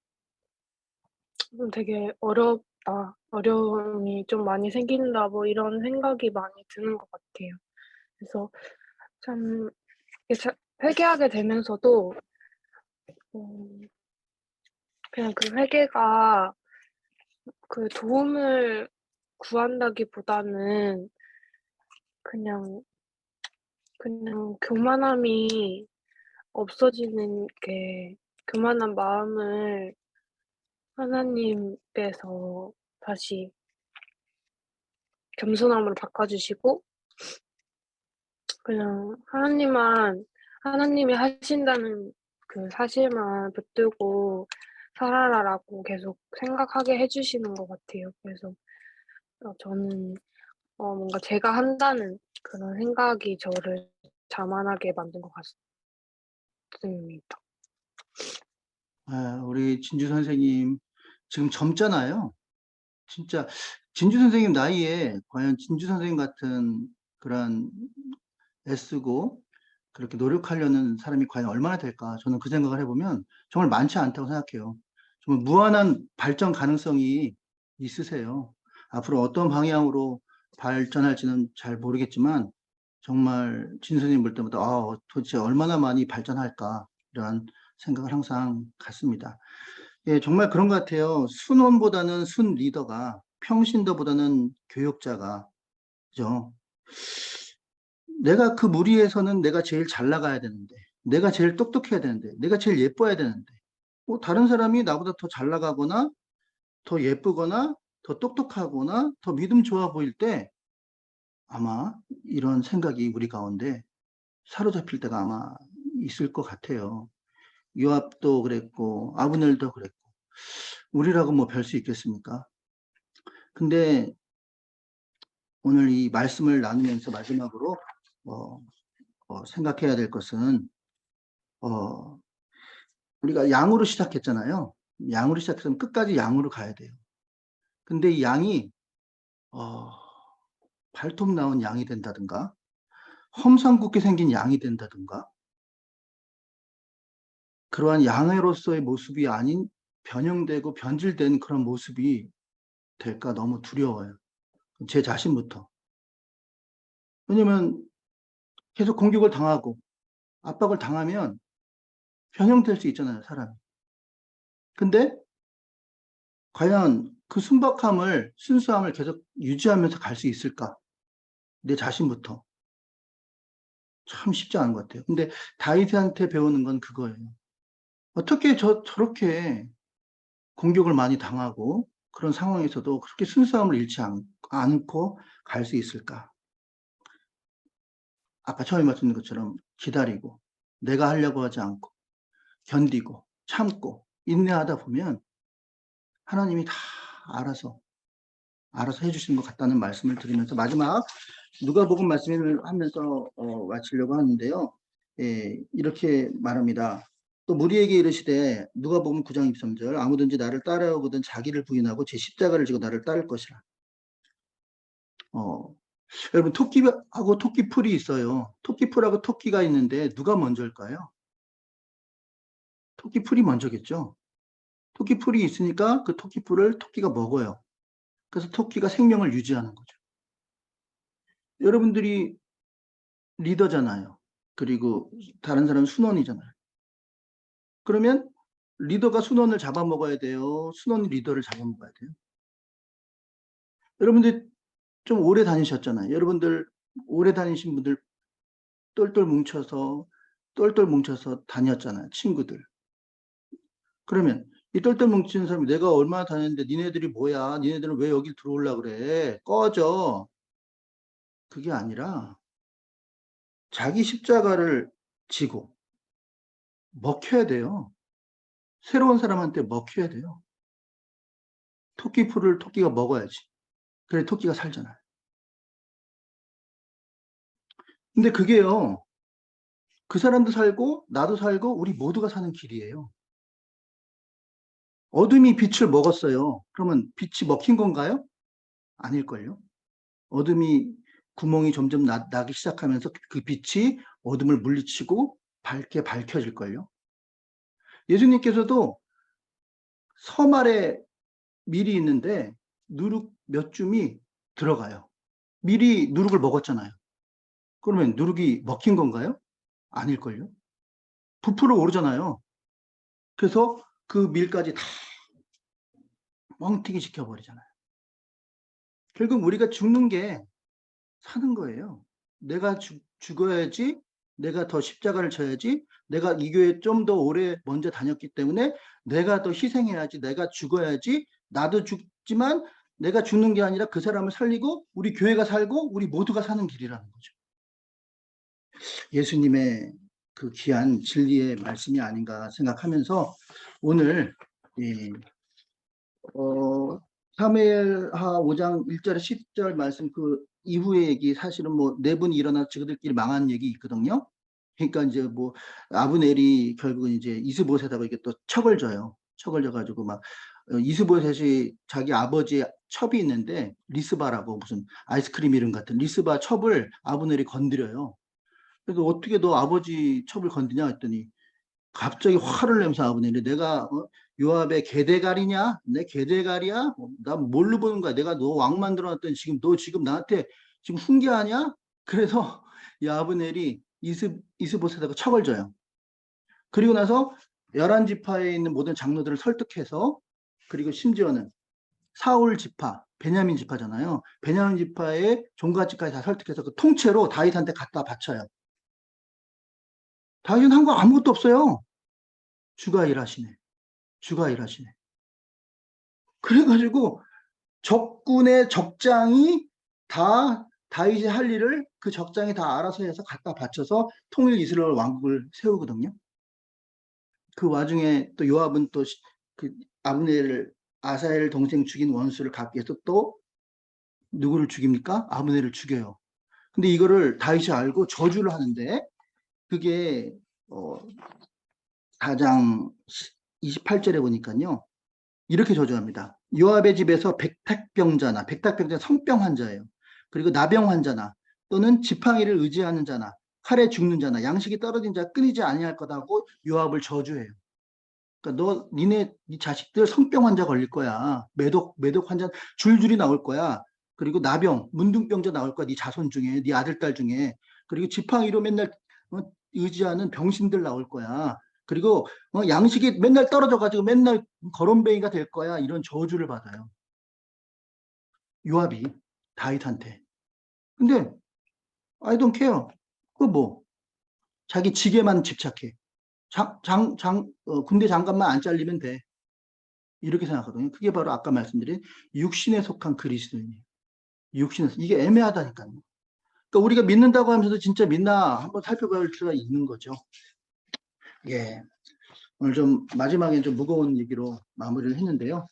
좀 되게 어렵다, 어려움이 좀 많이 생긴다, 뭐 이런 생각이 많이 드는 것 같아요. 그래서 참 회개하게 되면서도 그냥 그 회개가 그 도움을 구한다기보다는 그냥 교만함이 없어지는 게 교만한 마음을 하나님께서 다시 겸손함으로 바꿔주시고 그냥 하나님이 하신다는 그 사실만 붙들고 살아라라고 계속 생각하게 해주시는 것 같아요. 그래서 저는 뭔가 제가 한다는 그런 생각이 저를 자만하게 만든 것 같습니다. 우리 진주 선생님 지금 젊잖아요. 진짜 진주 선생님 나이에 과연 진주 선생님 같은 그런 애쓰고 그렇게 노력하려는 사람이 과연 얼마나 될까? 저는 그 생각을 해보면 정말 많지 않다고 생각해요. 정말 무한한 발전 가능성이 있으세요. 앞으로 어떤 방향으로 발전할지는 잘 모르겠지만 정말 진 선생님 볼 때마다 도대체 얼마나 많이 발전할까 이런 생각을 항상 갖습니다. 예, 정말 그런 것 같아요. 순원보다는 순 리더가 평신도보다는 교육자가 그죠? 내가 그 무리에서는 내가 제일 잘 나가야 되는데, 내가 제일 똑똑해야 되는데, 내가 제일 예뻐야 되는데, 다른 사람이 나보다 더 잘 나가거나, 더 예쁘거나, 더 똑똑하거나, 더 믿음 좋아 보일 때, 아마 이런 생각이 우리 가운데 사로잡힐 때가 아마 있을 것 같아요. 요압도 그랬고, 아브넬도 그랬고, 우리라고 뭐 별 수 있겠습니까? 근데 오늘 이 말씀을 나누면서 마지막으로 생각해야 될 것은 우리가 양으로 시작했잖아요. 양으로 시작해서 끝까지 양으로 가야 돼요. 근데 이 양이 발톱 나온 양이 된다든가 험상궂게 생긴 양이 된다든가 그러한 양으로서의 모습이 아닌 변형되고 변질된 그런 모습이 될까 너무 두려워요. 제 자신부터. 왜냐면 계속 공격을 당하고 압박을 당하면 변형될 수 있잖아요, 사람이. 근데 과연 그 순박함을, 순수함을 계속 유지하면서 갈 수 있을까? 내 자신부터. 참 쉽지 않은 것 같아요. 근데 다윗한테 배우는 건 그거예요. 어떻게 저렇게 공격을 많이 당하고 그런 상황에서도 그렇게 순수함을 잃지 않고 갈 수 있을까? 아까 처음에 말씀드린 것처럼 기다리고 내가 하려고 하지 않고 견디고 참고 인내하다 보면 하나님이 다 알아서 해주시는 것 같다는 말씀을 드리면서 마지막 누가복음 말씀을 하면서 마치려고 하는데요. 예, 이렇게 말합니다. 또 무리에게 이르시되 누가복음 9장 23절 아무든지 나를 따라오거든 자기를 부인하고 제 십자가를 지고 나를 따를 것이라. 여러분, 토끼하고 토끼풀이 있어요. 토끼풀하고 토끼가 있는데 누가 먼저일까요? 토끼풀이 먼저겠죠. 토끼풀이 있으니까 그 토끼풀을 토끼가 먹어요. 그래서 토끼가 생명을 유지하는 거죠. 여러분들이 리더잖아요. 그리고 다른 사람은 순원이잖아요. 그러면 리더가 순원을 잡아먹어야 돼요? 순원이 리더를 잡아먹어야 돼요? 여러분들 좀 오래 다니셨잖아요. 여러분들 오래 다니신 분들 똘똘 뭉쳐서 다녔잖아요. 친구들. 그러면 이 똘똘 뭉치는 사람이 내가 얼마나 다녔는데 니네들이 뭐야? 니네들은 왜 여기 들어오려고 그래? 꺼져. 그게 아니라 자기 십자가를 지고 먹혀야 돼요. 새로운 사람한테 먹혀야 돼요. 토끼풀을 토끼가 먹어야지. 그래 토끼가 살잖아요. 근데 그게요. 그 사람도 살고 나도 살고 우리 모두가 사는 길이에요. 어둠이 빛을 먹었어요. 그러면 빛이 먹힌 건가요? 아닐걸요. 어둠이 구멍이 점점 나기 시작하면서 그 빛이 어둠을 물리치고 밝게 밝혀질걸요. 예수님께서도 섬 아래 밀이 있는데 누룩 몇 줌이 들어가요. 밀이 누룩을 먹었잖아요. 그러면 누룩이 먹힌 건가요? 아닐걸요. 부풀어 오르잖아요. 그래서 그 밀까지 다 멍튀기 시켜버리잖아요. 결국 우리가 죽는 게 사는 거예요. 내가 죽어야지, 내가 더 십자가를 져야지, 내가 이 교회 좀 더 오래 먼저 다녔기 때문에 내가 더 희생해야지, 내가 죽어야지, 나도 죽지만 내가 죽는 게 아니라 그 사람을 살리고 우리 교회가 살고 우리 모두가 사는 길이라는 거죠. 예수님의 그 귀한 진리의 말씀이 아닌가 생각하면서 오늘 사무엘하 5장 1절에 10절 말씀 그 이후의 얘기 사실은 뭐 네 분이 일어나서 저들끼리 망한 얘기 있거든요. 그러니까 이제 뭐 아브넬이 결국은 이제 이스보셋하고 이게 또 척을 져요. 척을 져가지고 막 이스보셋이 자기 아버지의 첩이 있는데 리스바라고 무슨 아이스크림 이름 같은 리스바 첩을 아브넬이 건드려요. 그래서 어떻게 너 아버지 첩을 건드냐 했더니 갑자기 화를 내면서 아버님이 내가 요압의 개대가리냐? 내 개대가리야? 나 뭘로 보는 거야? 내가 너 왕 만들어놨더니 지금 너 지금 나한테 지금 훈계하냐? 그래서 이 아브넬이 이스보셋하고 척을 져요. 그리고 나서 11지파에 있는 모든 장로들을 설득해서 그리고 심지어는 사울 지파, 베냐민 지파잖아요. 베냐민 지파의 종갓집까지 다 설득해서 그 통째로 다윗한테 갖다 바쳐요. 다윗은 한 거 아무것도 없어요. 주가 일하시네. 주가 일하시네. 그래가지고 적군의 적장이 다 다윗이 할 일을 그 적장이 다 알아서 해서 갖다 바쳐서 통일 이스라엘 왕국을 세우거든요. 그 와중에 또 요압은 또 그 아브넬을 아사엘 동생 죽인 원수를 갚기 위해서 또 누구를 죽입니까? 아브넬을 죽여요. 근데 이거를 다윗이 알고 저주를 하는데 그게 4장 28절에 보니까요. 이렇게 저주합니다. 요압의 집에서 백탁병자나 성병 환자예요. 그리고 나병 환자나 또는 지팡이를 의지하는 자나 칼에 죽는 자나 양식이 떨어진 자 끊이지 아니할 거다고 요압을 저주해요. 그러니까 네 자식들 성병 환자 걸릴 거야. 매독 환자 줄줄이 나올 거야. 그리고 나병, 문둥병자 나올 거야. 네 자손 중에, 네 아들, 딸 중에. 그리고 지팡이로 맨날 의지하는 병신들 나올 거야. 그리고 양식이 맨날 떨어져가지고 맨날 거론뱅이가 될 거야. 이런 저주를 받아요. 요압이 다윗한테. 근데 I don't care. 뭐 자기 지게만 집착해. 군대 장관만 안 잘리면 돼. 이렇게 생각하거든요. 그게 바로 아까 말씀드린 육신에 속한 그리스도인이에요. 육신에서 이게 애매하다니까요. 그러니까 우리가 믿는다고 하면서도 진짜 믿나 한번 살펴볼 필요가 있는 거죠. 예. 오늘 좀 마지막에 좀 무거운 얘기로 마무리를 했는데요.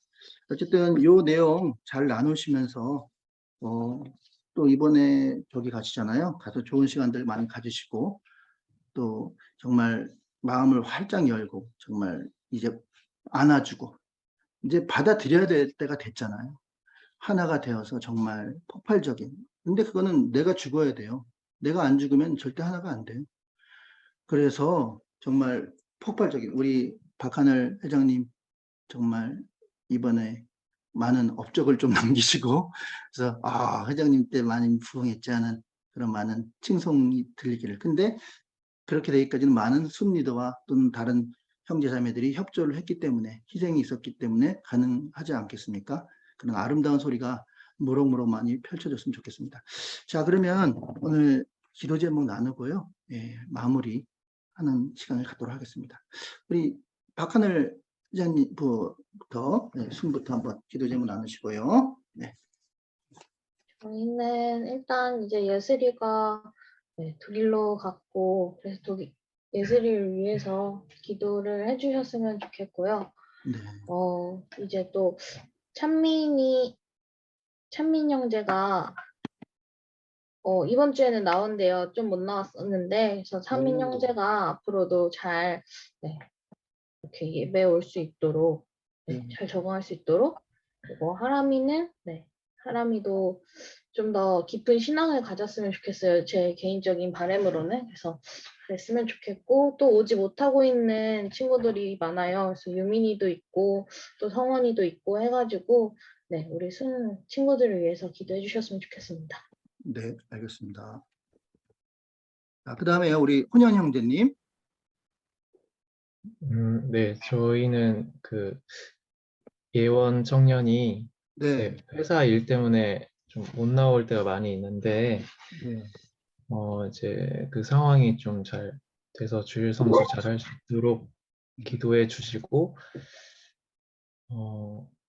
어쨌든 요 내용 잘 나누시면서 또 이번에 저기 가시잖아요. 가서 좋은 시간들 많이 가지시고 또 정말 마음을 활짝 열고 정말 이제 안아주고 이제 받아들여야 될 때가 됐잖아요. 하나가 되어서 정말 폭발적인. 근데 그거는 내가 죽어야 돼요. 내가 안 죽으면 절대 하나가 안 돼요. 그래서 정말 폭발적인 우리 박하늘 회장님 정말 이번에 많은 업적을 좀 남기시고 그래서 회장님 때 많이 부응했지 않은 그런 많은 칭송이 들리기를. 근데 그렇게 되기까지는 많은 순리더와 또는 다른 형제자매들이 협조를 했기 때문에 희생이 있었기 때문에 가능하지 않겠습니까? 그런 아름다운 소리가 무럭무럭 많이 펼쳐졌으면 좋겠습니다. 자, 그러면 오늘 기도 제목 나누고요. 마무리하는 시간을 갖도록 하겠습니다. 우리 박하늘 회장님부터 순부터 한번 기도 제목 나누시고요. 네. 저희는 일단 이제 예슬이가 독일로 갔고 그래서 예슬이를 위해서 기도를 해주셨으면 좋겠고요. 네. 이제 또 찬민 형제가 이번 주에는 나온대요. 좀 못 나왔었는데 그래서 찬민 형제가 앞으로도 잘 이렇게 예배 올 수 있도록 잘 적응할 수 있도록, 그리고 하람이도 좀 더 깊은 신앙을 가졌으면 좋겠어요. 제 개인적인 바람으로는. 그래서 그랬으면 좋겠고, 또 오지 못하고 있는 친구들이 많아요. 그래서 유민이도 있고 또 성원이도 있고 해가지고 우리 친구들을 위해서 기도해 주셨으면 좋겠습니다. 네, 알겠습니다. 자, 그 다음에 우리 혼현 형제님. 네, 저희는 그 예원 청년이 네. 회사 일 때문에 좀 못 나올 때가 많이 있는데 네. 이제 그 상황이 좀 잘 돼서 주일 성수 잘 할 수 있도록 기도해 주시고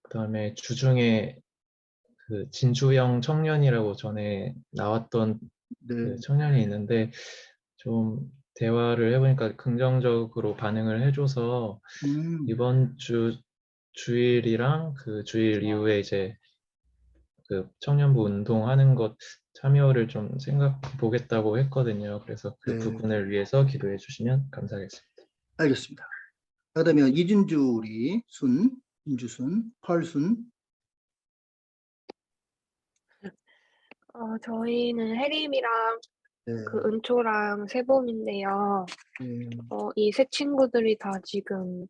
그다음에 주중에 그 진주영 청년이라고 전에 나왔던 네. 그 청년이 있는데 좀 대화를 해보니까 긍정적으로 반응을 해줘서 이번 주 주일이랑 그 주일 이후에 이제 그 청년부 운동하는 것 참여를 좀 생각해 보겠다고 했거든요. 그래서 그 네. 부분을 위해서 기도해 주시면 감사하겠습니다. 알겠습니다. 그다음에 이진주 우리 인주순, 펄순. 저희는 혜림이랑 네. 그 은초랑 세범인데요. 네. 이 세 친구들이 다 지금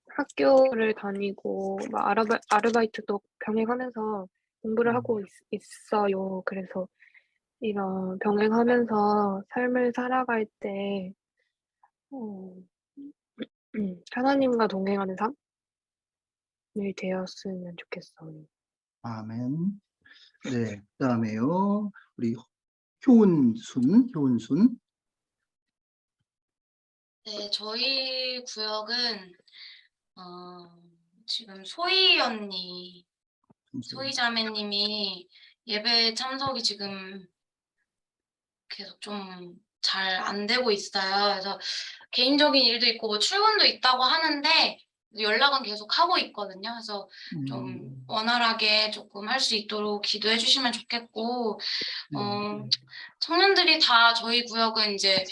학교를 다니고 막 아르바이트도 병행하면서 공부를 하고 있어요. 그래서 이런 병행하면서 삶을 살아갈 때 하나님과 동행하는 삶이 되었으면 좋겠어요. 아멘. 네. 그다음에요. 우리 효은순. 네, 저희 구역은 지금 소희 언니, 소희 자매님이 예배 참석이 지금 계속 좀 잘 안 되고 있어요. 그래서 개인적인 일도 있고 뭐 출근도 있다고 하는데 연락은 계속 하고 있거든요. 그래서 좀 원활하게 조금 할 수 있도록 기도해 주시면 좋겠고, 청년들이 다 저희 구역은 이제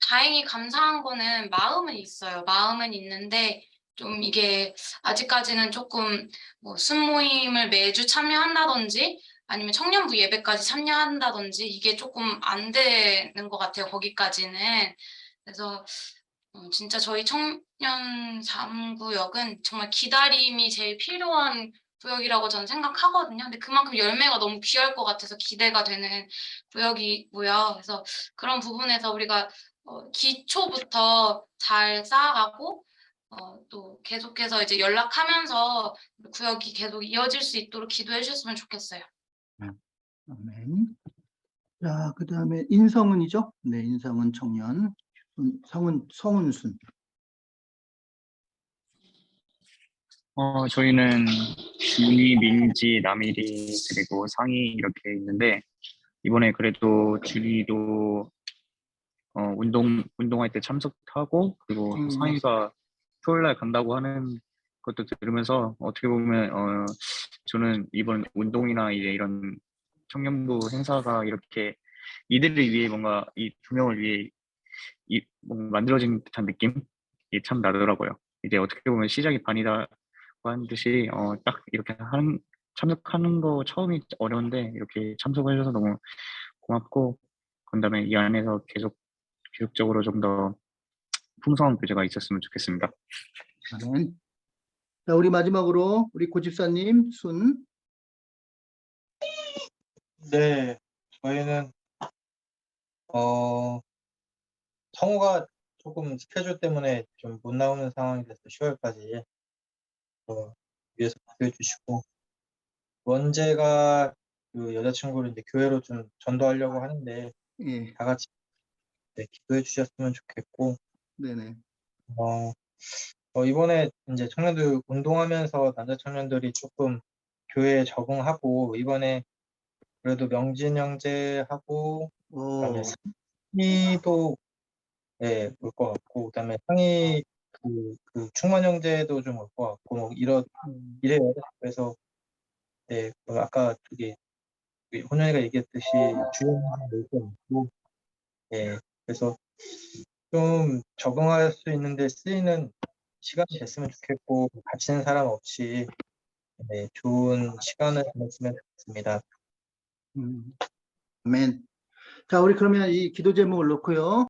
다행히 감사한 거는 마음은 있어요. 마음은 있는데 좀 이게 아직까지는 조금 뭐 순모임을 매주 참여한다든지 아니면 청년부 예배까지 참여한다든지 이게 조금 안 되는 것 같아요. 거기까지는. 그래서 진짜 저희 청년 3구역은 정말 기다림이 제일 필요한 구역이라고 저는 생각하거든요. 근데 그만큼 열매가 너무 귀할 것 같아서 기대가 되는 구역이고요. 그래서 그런 부분에서 우리가 기초부터 잘 쌓아가고 또 계속해서 이제 연락하면서 구역이 계속 이어질 수 있도록 기도해 주셨으면 좋겠어요. 아멘. 자, 그다음에 인성은이죠? 네, 인성은 청년. 성은순. 저희는 준이, 민지, 남일이 그리고 상이 이렇게 있는데 이번에 그래도 준이도 운동할 때 참석하고 그리고 상이가 토요일날 간다고 하는 것도 들으면서 어떻게 보면 저는 이번 운동이나 이제 이런 청년부 행사가 이렇게 이들을 위해 뭔가 이 두 명을 위해 뭔가 만들어진 듯한 느낌이 참 나더라고요. 이제 어떻게 보면 시작이 반이다고 하는 듯이 딱 이렇게 참석하는 거 처음이 어려운데 이렇게 참석을 해줘서 너무 고맙고, 그다음에 이 안에서 계속적으로 좀 더 풍성한 교제가 있었으면 좋겠습니다. 아멘. 자, 우리 마지막으로 우리 고집사님 순. 네, 저희는 성우가 조금 스케줄 때문에 좀 못 나오는 상황이 돼서 10월까지 위해서 기도해 주시고, 원재가 그 여자친구를 이제 교회로 좀 전도하려고 하는데 예, 다 같이 기도해 주셨으면 좋겠고, 네네. 이번에 이제 청년들 운동하면서 남자 청년들이 조금 교회에 적응하고, 이번에 그래도 명진 형제하고 그다음에 상희도 올 것 같고, 그다음에 상희 그 충만 형제도 좀 올 것 같고, 뭐 이래요. 그래서 아까 우리 혼연이가 얘기했듯이 주연이 올것 같고, 그래서 좀 적응할 수 있는데 쓰이는 시간이 됐으면 좋겠고, 갇히는 사람 없이 좋은 시간을 보냈으면 좋겠습니다. 아멘. 자, 우리 그러면 이 기도 제목을 놓고요.